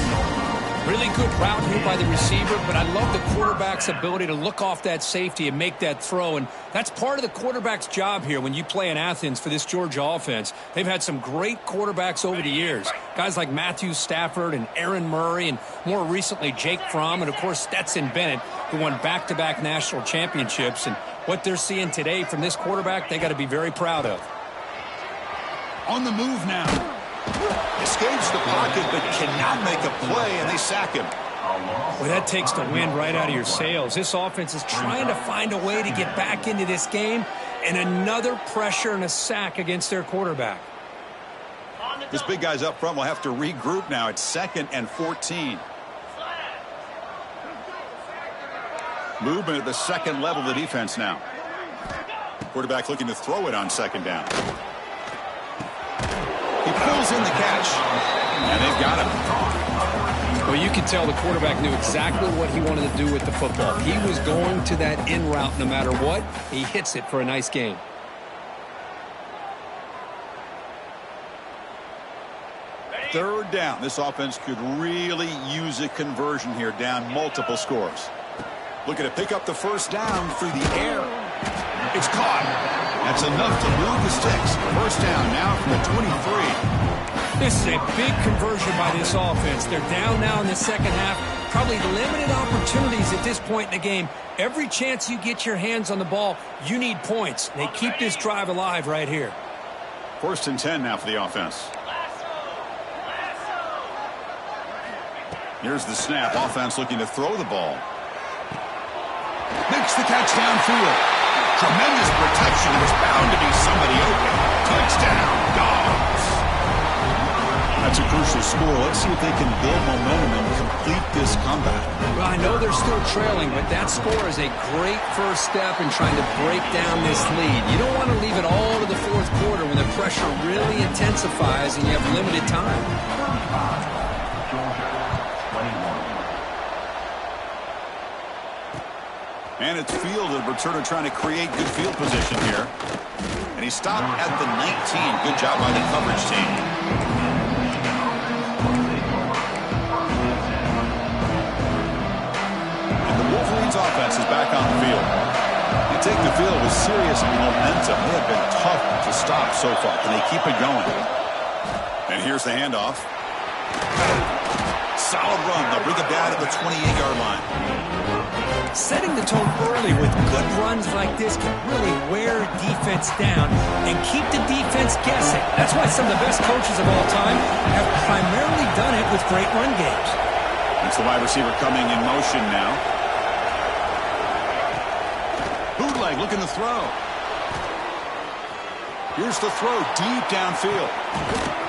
Really good route here by the receiver, but I love the quarterback's ability to look off that safety and make that throw. And that's part of the quarterback's job here when you play in Athens for this Georgia offense. They've had some great quarterbacks over the years. Guys like Matthew Stafford and Aaron Murray and more recently Jake Fromm and, of course, Stetson Bennett, who won back-to-back national championships. And what they're seeing today from this quarterback, they got to be very proud of. On the move now. Escapes the pocket but cannot make a play, and they sack him. Well, that takes the wind right out of your sails. This offense is trying to find a way to get back into this game, And another pressure and a sack against their quarterback. This big guy's up front will have to regroup now. It's 2nd and 14. Movement at the second level of the defense now. Quarterback looking to throw it on 2nd down. He pulls in the catch, and they've got him. Well, you can tell the quarterback knew exactly what he wanted to do with the football. He was going to that in route no matter what. He hits it for a nice gain. Third down. This offense could really use a conversion here, down multiple scores. Looking to pick up the first down through the air. It's caught. That's enough to move the sticks. First down now from the 23. This is a big conversion by this offense. They're down now in the second half. Probably limited opportunities at this point in the game. Every chance you get your hands on the ball, you need points. They keep this drive alive right here. 1st and 10 now for the offense. Here's the snap. Offense looking to throw the ball. Makes the catch downfield. Tremendous protection. There's bound to be somebody open. Touchdown, Dogs. That's a crucial score. Let's see if they can build momentum and complete this comeback. Well, I know they're still trailing, but that score is a great first step in trying to break down this lead. You don't want to leave it all to the fourth quarter when the pressure really intensifies and you have limited time. And it's Field, the returner, trying to create good field position here. And he stopped at the 19. Good job by the coverage team. And the Wolverines offense is back on the field. They take the field with serious momentum. They have been tough to stop so far. Can they keep it going? And here's the handoff. Solid run. They'll bring it down to the 28-yard line. Setting the tone early with good runs like this can really wear defense down and keep the defense guessing. That's why some of the best coaches of all time have primarily done it with great run games. That's the wide receiver coming in motion now. Bootleg looking to throw. Here's the throw deep downfield.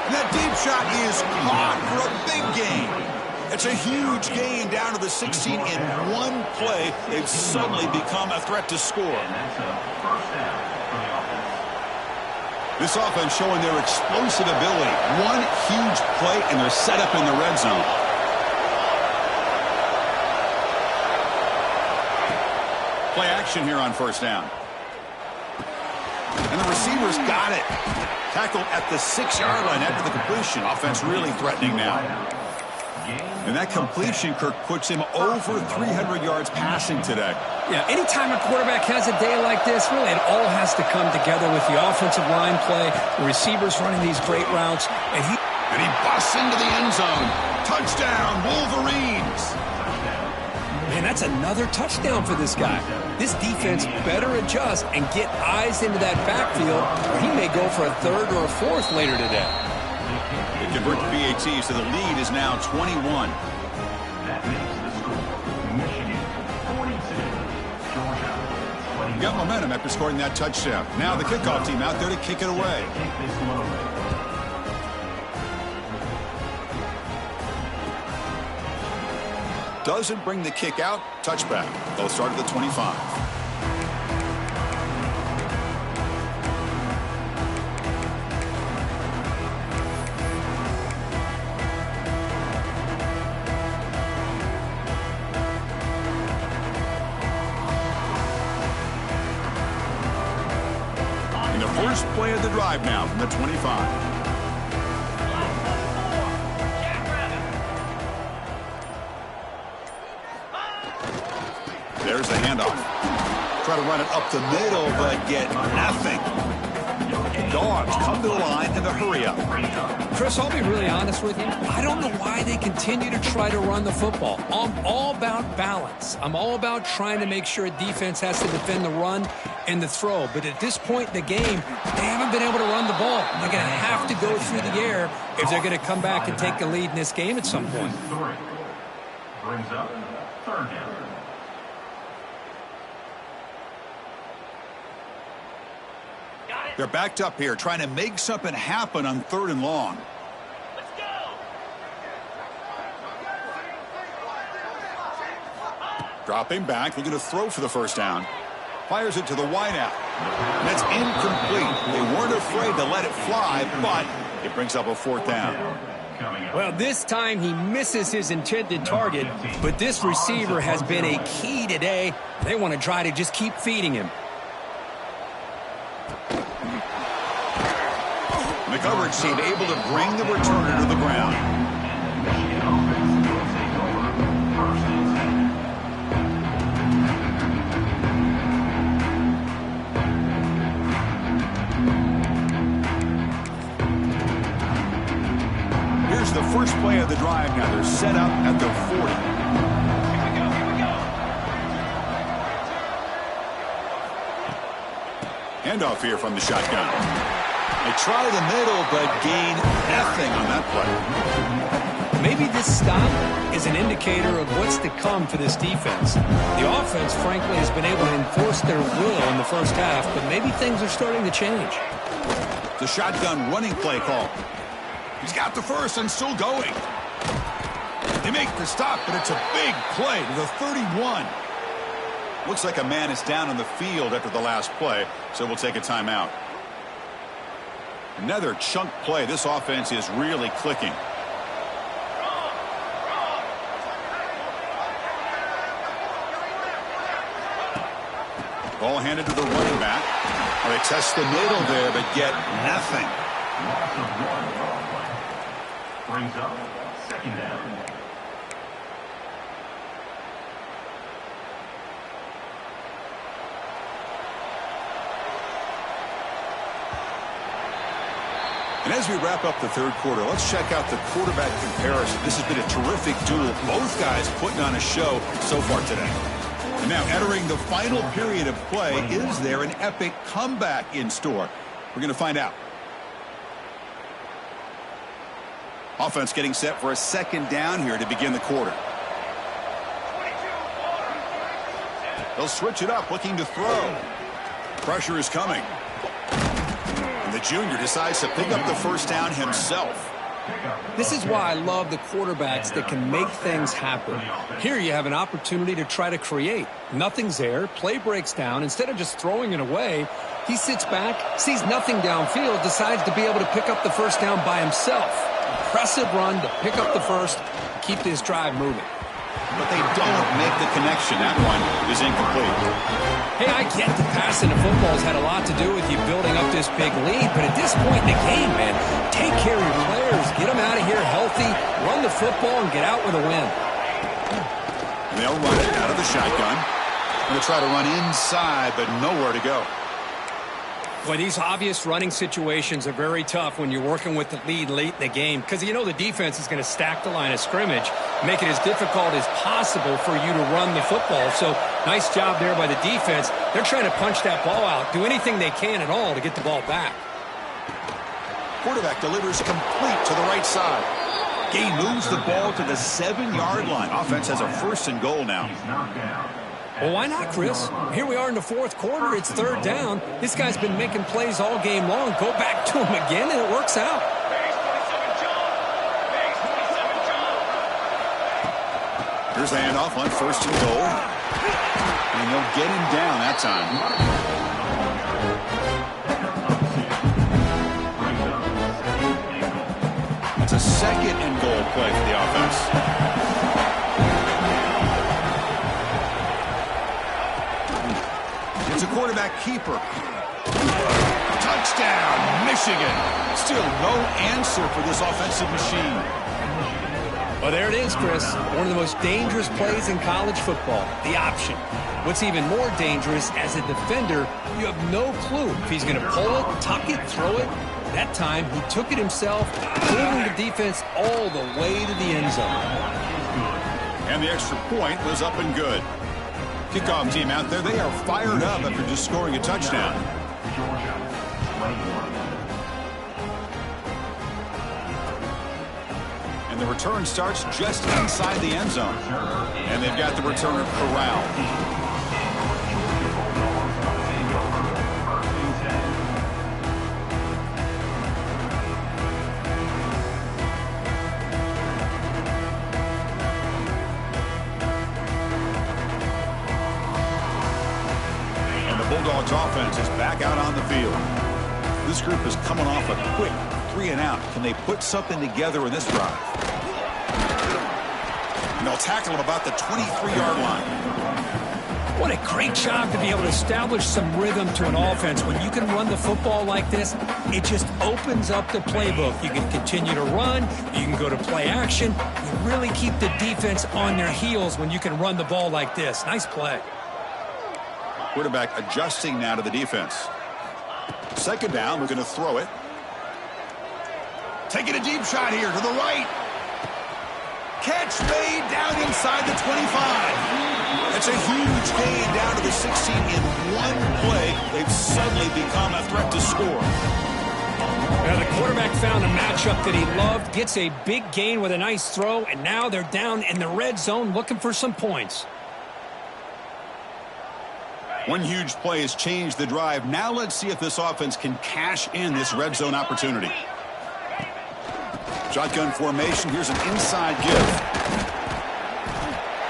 And that deep shot is caught for a big gain. It's a huge gain down to the 16 in one play. They've suddenly become a threat to score. This offense showing their explosive ability. One huge play, and they're set up in the red zone. Play action here on first down. And the receivers got it. Tackled at the 6-yard line after the completion. Offense really threatening now. And that completion, Kirk, puts him over 300 yards passing today. Yeah, anytime a quarterback has a day like this, really it all has to come together with the offensive line play, the receivers running these great routes, and he busts into the end zone. Touchdown, Wolverines. Man, that's another touchdown for this guy. This defense better adjust and get eyes into that backfield, or he may go for a third or a fourth later today. They convert to PAT, so the lead is now 21. That makes the score Michigan 42, Georgia 21. Got momentum after scoring that touchdown. Now the kickoff team out there to kick it away. Take this one away. Doesn't bring the kick out. Touchback. They'll start at the 25. First play of the drive now from the 25. There's the handoff. Try to run it up the middle, but get nothing. Dogs come to the line in the hurry up. Chris, I'll be really honest with you. I don't know why they continue to try to run the football. I'm all about balance. I'm all about trying to make sure a defense has to defend the run and the throw. But at this point in the game, they haven't been able to run the ball. They're going to have to go through the air if they're going to come back and take the lead in this game at some point. Brings up third down. They're backed up here trying to make something happen on 3rd and long. Dropping back, looking to throw for the first down. Fires it to the wideout. That's incomplete. They weren't afraid to let it fly, but it brings up a 4th down. Well, this time he misses his intended target, but this receiver has been a key today. They want to try to just keep feeding him. The coverage team able to bring the returner to the ground. Here's the first play of the drive now. They're set up at their 40. Handoff here from the shotgun. They try the middle, but gain nothing on that play. Maybe this stop is an indicator of what's to come for this defense. The offense, frankly, has been able to enforce their will in the first half, but maybe things are starting to change. The shotgun running play call. He's got the first and still going. They make the stop, but it's a big play to the 31. Looks like a man is down on the field after the last play, so we'll take a timeout. Another chunk play. This offense is really clicking. Ball handed to the running back. Well, they test the middle there, but get nothing. Brings up 2nd down. And as we wrap up the 3rd quarter, let's check out the quarterback comparison. This has been a terrific duel. Both guys putting on a show so far today. And now entering the final period of play, is there an epic comeback in store? We're going to find out. Offense getting set for a 2nd down here to begin the quarter. They'll switch it up, looking to throw. Pressure is coming. And the junior decides to pick up the first down himself. This is why I love the quarterbacks that can make things happen. Here you have an opportunity to try to create. Nothing's there. Play breaks down. Instead of just throwing it away, he sits back, sees nothing downfield, decides to be able to pick up the first down by himself. Impressive run to pick up the first, keep this drive moving. But they don't make the connection. That one is incomplete. Hey, I get the passing of football's had a lot to do with you building up this big lead, but at this point in the game, man, take care of your players, get them out of here healthy, run the football, and get out with a win. And they'll run it out of the shotgun. Going to try to run inside, but nowhere to go. Boy, these obvious running situations are very tough when you're working with the lead late in the game because you know the defense is going to stack the line of scrimmage, make it as difficult as possible for you to run the football. So nice job there by the defense. They're trying to punch that ball out, do anything they can at all to get the ball back. Quarterback delivers complete to the right side. Gain moves the ball to the 7-yard line. Offense has a 1st and goal now. Well, why not, Chris? Here we are in the 4th quarter. It's 3rd down. This guy's been making plays all game long. Go back to him again, and it works out. Here's the handoff on 1st and goal. And they'll get him down that time. It's a 2nd and goal play for the offense. It's a quarterback keeper. Touchdown, Michigan. Still no answer for this offensive machine. Well, there it is, Chris. One of the most dangerous plays in college football, the option. What's even more dangerous, as a defender, you have no clue if he's going to pull it, tuck it, throw it. That time, he took it himself, pulling the defense all the way to the end zone. And the extra point was up and good. Kickoff team out there, they are fired up after just scoring a touchdown. And the return starts just inside the end zone. And they've got the returner corralled. is back out on the field. This group is coming off a quick 3-and-out. Can they put something together in this drive? And they'll tackle him about the 23-yard line. What a great job to be able to establish some rhythm to an offense. When you can run the football like this, it just opens up the playbook. You can continue to run. You can go to play action. You really keep the defense on their heels when you can run the ball like this. Nice play. Quarterback adjusting now to the defense. Second down, we're going to throw it. Taking a deep shot here to the right. Catch made down inside the 25. It's a huge gain down to the 16 in one play. They've suddenly become a threat to score. Now the quarterback found a matchup that he loved, gets a big gain with a nice throw, and now they're down in the red zone looking for some points. One huge play has changed the drive. Now let's see if this offense can cash in this red zone opportunity. Shotgun formation. Here's an inside give.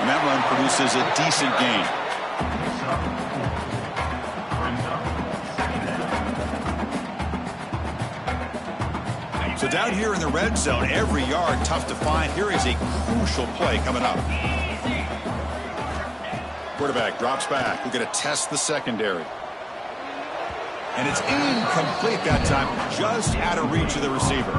And that run produces a decent gain. So down here in the red zone, every yard tough to find. Here is a crucial play coming up. Quarterback drops back. We're going to test the secondary. And it's incomplete that time, just out of reach of the receiver.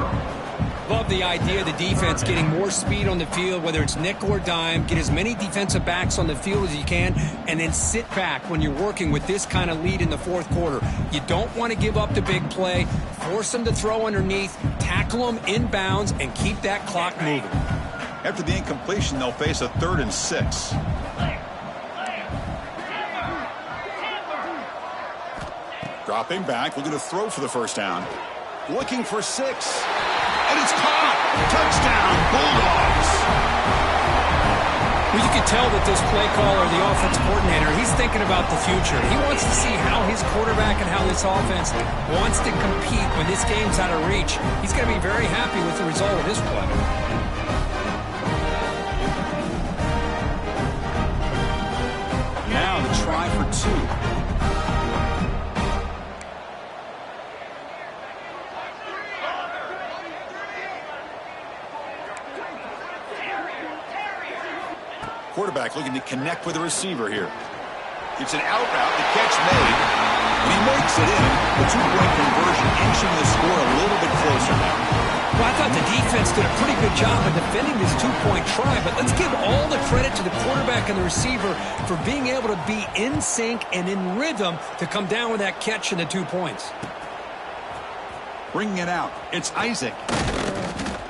Love the idea of the defense getting more speed on the field, whether it's nickel or dime. Get as many defensive backs on the field as you can, and then sit back when you're working with this kind of lead in the fourth quarter. You don't want to give up the big play. Force them to throw underneath, tackle them inbounds, and keep that clock moving. After the incompletion, they'll face a 3rd and 6. Dropping back, we're going to throw for the first down. Looking for 6. And it's caught. Touchdown, Bulldogs. Well, you can tell that this play caller, the offense coordinator, he's thinking about the future. He wants to see how his quarterback and how this offense wants to compete when this game's out of reach. He's going to be very happy with the result of this play. Now the try for 2. Quarterback looking to connect with the receiver here. It's an out route, the catch made, and he makes it in. The 2-point conversion inching the score a little bit closer now. Well, I thought the defense did a pretty good job of defending this 2-point try, but let's give all the credit to the quarterback and the receiver for being able to be in sync and in rhythm to come down with that catch and the 2 points. Bringing it out, it's Isaac.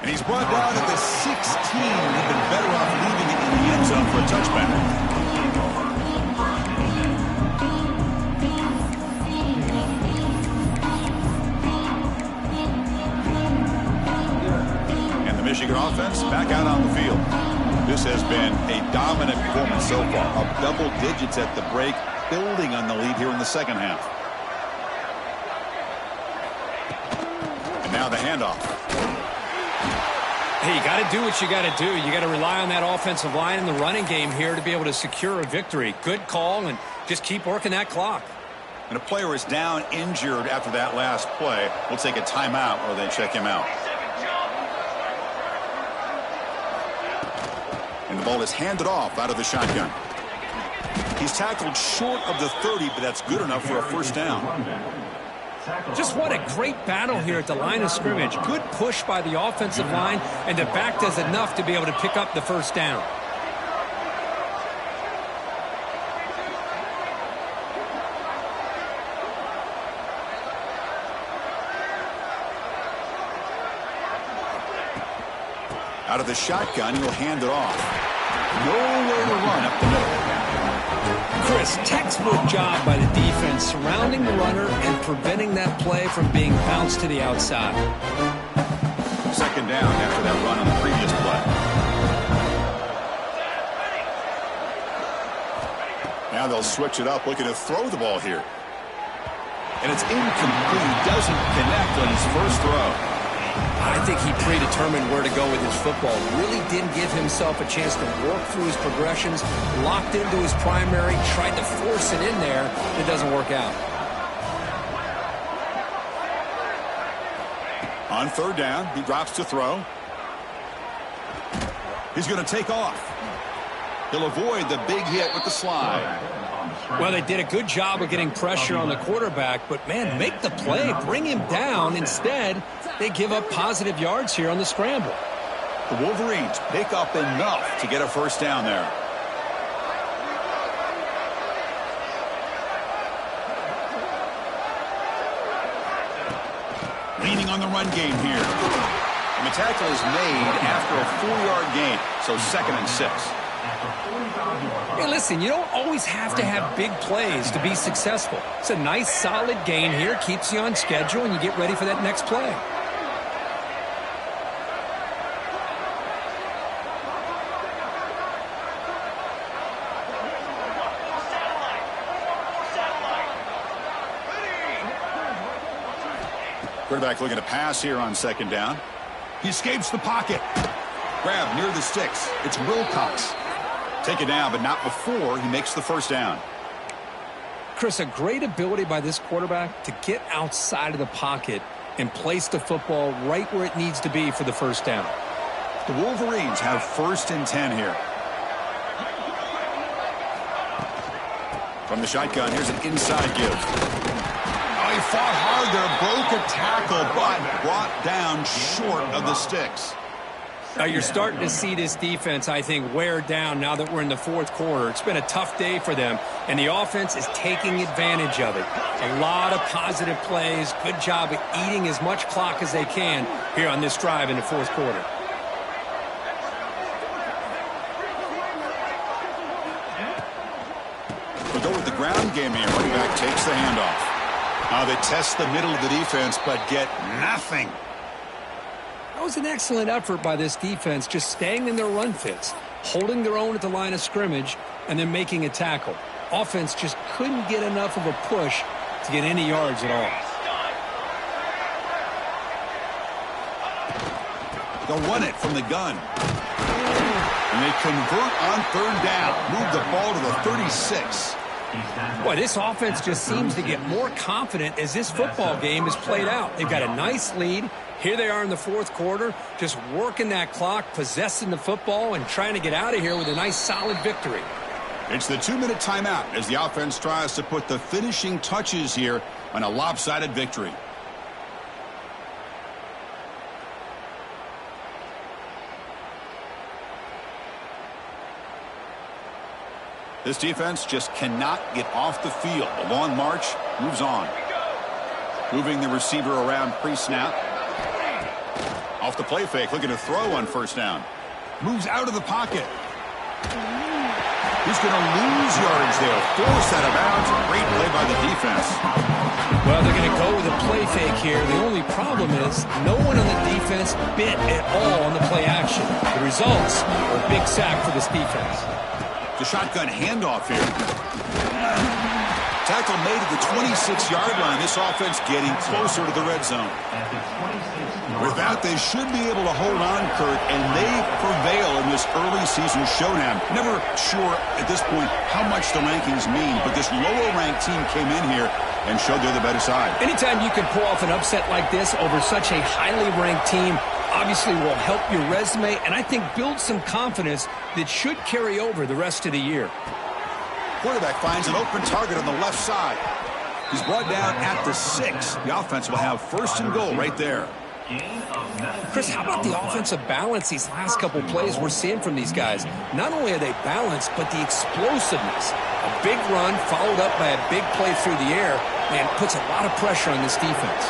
And he's brought down at the 16. He'd been better off leaving it in the end zone for a touchback. And the Michigan offense back out on the field. This has been a dominant performance so far. Up double digits at the break, building on the lead here in the second half. And now the handoff. Hey, you got to do what you got to do. You got to rely on that offensive line in the running game here to be able to secure a victory. Good call, and just keep working that clock. And a player is down injured after that last play. We'll take a timeout or they check him out. And the ball is handed off out of the shotgun. He's tackled short of the 30, but that's good enough for a first down. Just what a great battle here at the line of scrimmage. Good push by the offensive line, and the back does enough to be able to pick up the first down. Out of the shotgun, he'll hand it off. Nowhere to run up the middle. Chris, textbook job by the defense surrounding the runner and preventing that play from being bounced to the outside. Second down after that run on the previous play. Now they'll switch it up, looking to throw the ball here. And it's incomplete. He doesn't connect on his first throw. I think he predetermined where to go with his football. Really didn't give himself a chance to work through his progressions. Locked into his primary, tried to force it in there. It doesn't work out. On third down, he drops to throw. He's going to take off. He'll avoid the big hit with the slide. Well, they did a good job of getting pressure on the quarterback, but, man, make the play. Bring him down. Instead, they give up positive yards here on the scramble. The Wolverines pick up enough to get a first down there. Leaning on the run game here. And the tackle is made after a 4-yard gain, so 2nd and 6. Hey, listen, you don't always have to have big plays to be successful. It's a nice, solid gain here, keeps you on schedule, and you get ready for that next play. Quarterback looking to pass here on 2nd down. He escapes the pocket. Grab near the sticks. It's Wilcox. Take it down, but not before he makes the first down. Chris, a great ability by this quarterback to get outside of the pocket and place the football right where it needs to be for the first down. The Wolverines have 1st and 10 here. From the shotgun, here's an inside give. Oh, he fought hard there, broke a tackle, but brought down short of the sticks. Now you're starting to see this defense, I think, wear down now that we're in the 4th quarter. It's been a tough day for them, and the offense is taking advantage of it. A lot of positive plays. Good job of eating as much clock as they can here on this drive in the 4th quarter. We'll go with the ground game here. Running back takes the handoff. Now they test the middle of the defense, but get nothing. That was an excellent effort by this defense, just staying in their run fits, holding their own at the line of scrimmage, and then making a tackle. Offense just couldn't get enough of a push to get any yards at all. They'll run it from the gun. And they convert on 3rd down. Move the ball to the 36. Boy, this offense just seems to get more confident as this football game is played out. They've got a nice lead. Here they are in the 4th quarter, just working that clock, possessing the football, and trying to get out of here with a nice, solid victory. It's the 2-minute timeout as the offense tries to put the finishing touches here on a lopsided victory. This defense just cannot get off the field. The long march moves on. Moving the receiver around pre-snap. Off the play fake, looking to throw on 1st down. Moves out of the pocket. He's going to lose yards there. Forced out of bounds. Great play by the defense. Well, they're going to go with a play fake here. The only problem is no one on the defense bit at all on the play action. The results are a big sack for this defense. The shotgun handoff here. Tackle made at the 26-yard line. This offense getting closer to the red zone. With that, they should be able to hold on, Kurt, and they prevail in this early season showdown. Never sure at this point how much the rankings mean, but this lower-ranked team came in here and showed they're the better side. Anytime you can pull off an upset like this over such a highly ranked team, obviously will help your resume and I think build some confidence that should carry over the rest of the year. Quarterback finds an open target on the left side. He's brought down at the 6. The offense will have 1st and goal right there. Chris, how about the offensive balance these last couple plays we're seeing from these guys? Not only are they balanced, but the explosiveness. A big run followed up by a big play through the air, and puts a lot of pressure on this defense.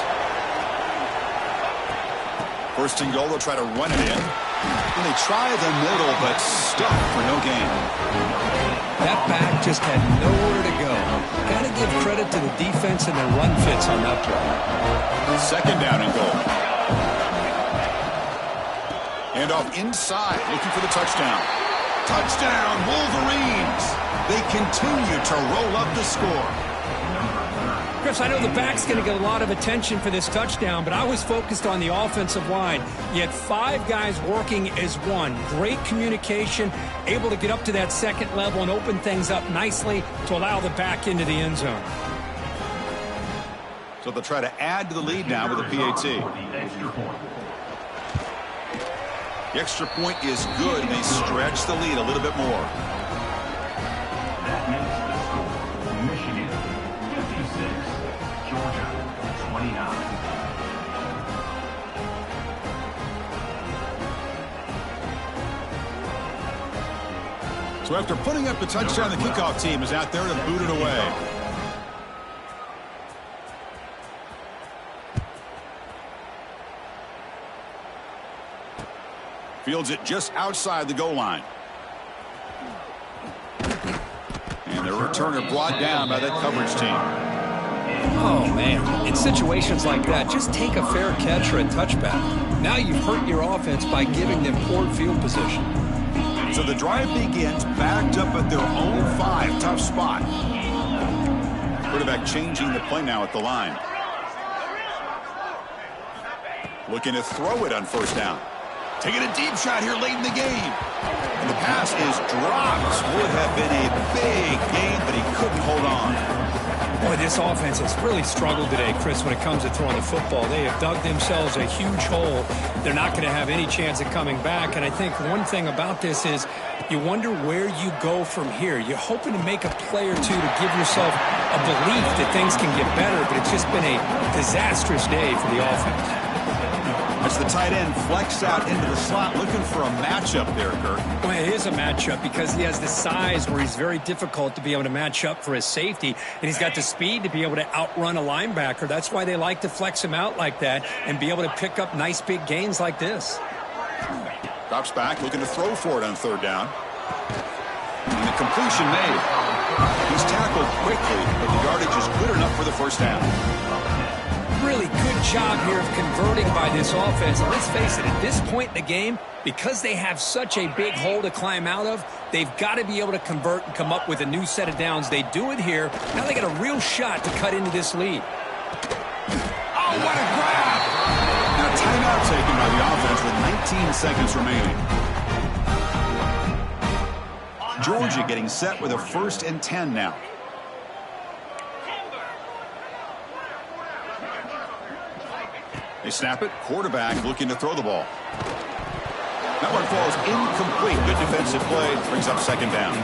1st and goal, they'll try to run it in. And they try the middle, but stuck for no gain. That back just had nowhere to go. Got to give credit to the defense and their run fits on that play. 2nd down and goal. And off inside, looking for the touchdown. Touchdown, Wolverines! They continue to roll up the score. Chris, I know the back's going to get a lot of attention for this touchdown, but I was focused on the offensive line. You had 5 guys working as one. Great communication, able to get up to that 2nd level and open things up nicely to allow the back into the end zone. So they'll try to add to the lead now with a PAT. The extra point is good, and they stretch the lead a little bit more. That makes the score Michigan 56, Georgia 29. So after putting up the touchdown, the kickoff team is out there to boot it away. Fields it just outside the goal line. And the returner brought down by that coverage team. Oh, man. In situations like that, just take a fair catch or a touchback. Now you've hurt your offense by giving them poor field position. So the drive begins backed up at their own 5. Tough spot. Quarterback changing the play now at the line. Looking to throw it on first down. Taking a deep shot here late in the game. And the pass is dropped. Would have been a big gain, but he couldn't hold on. Boy, this offense has really struggled today, Chris, when it comes to throwing the football. They have dug themselves a huge hole. They're not going to have any chance of coming back. And I think one thing about this is you wonder where you go from here. You're hoping to make a play or two to give yourself a belief that things can get better, but it's just been a disastrous day for the offense. As the tight end flex out into the slot, looking for a matchup there, Kirk. Well, it is a matchup because he has the size where he's very difficult to be able to match up for his safety, and he's got the speed to be able to outrun a linebacker. That's why they like to flex him out like that and be able to pick up nice big gains like this. Drops back, looking to throw for it on third down. And the completion made. He's tackled quickly, but the yardage is good enough for the first down. Really good job here of converting by this offense. And let's face it, at this point in the game, because they have such a big hole to climb out of, they've got to be able to convert and come up with a new set of downs. They do it here. Now they got a real shot to cut into this lead. Oh, what a grab! Now timeout taken by the offense with 19 seconds remaining. Georgia getting set with a 1st and 10 now. They snap it. Quarterback looking to throw the ball. That one falls incomplete. Good defensive play. Brings up second down.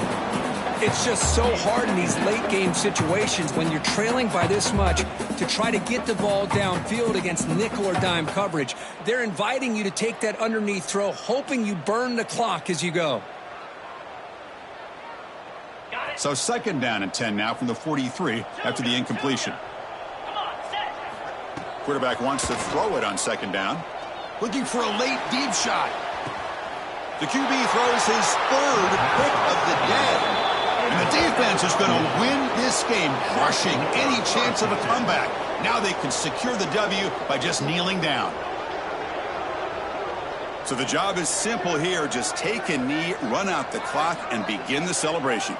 It's just so hard in these late game situations when you're trailing by this much to try to get the ball downfield against nickel or dime coverage. They're inviting you to take that underneath throw, hoping you burn the clock as you go. So second down and 10 now from the 43 after the incompletion. Quarterback wants to throw it on second down. Looking for a late deep shot. The QB throws his 3rd pick of the day. And the defense is going to win this game, crushing any chance of a comeback. Now they can secure the W by just kneeling down. So the job is simple here. Just take a knee, run out the clock, and begin the celebration.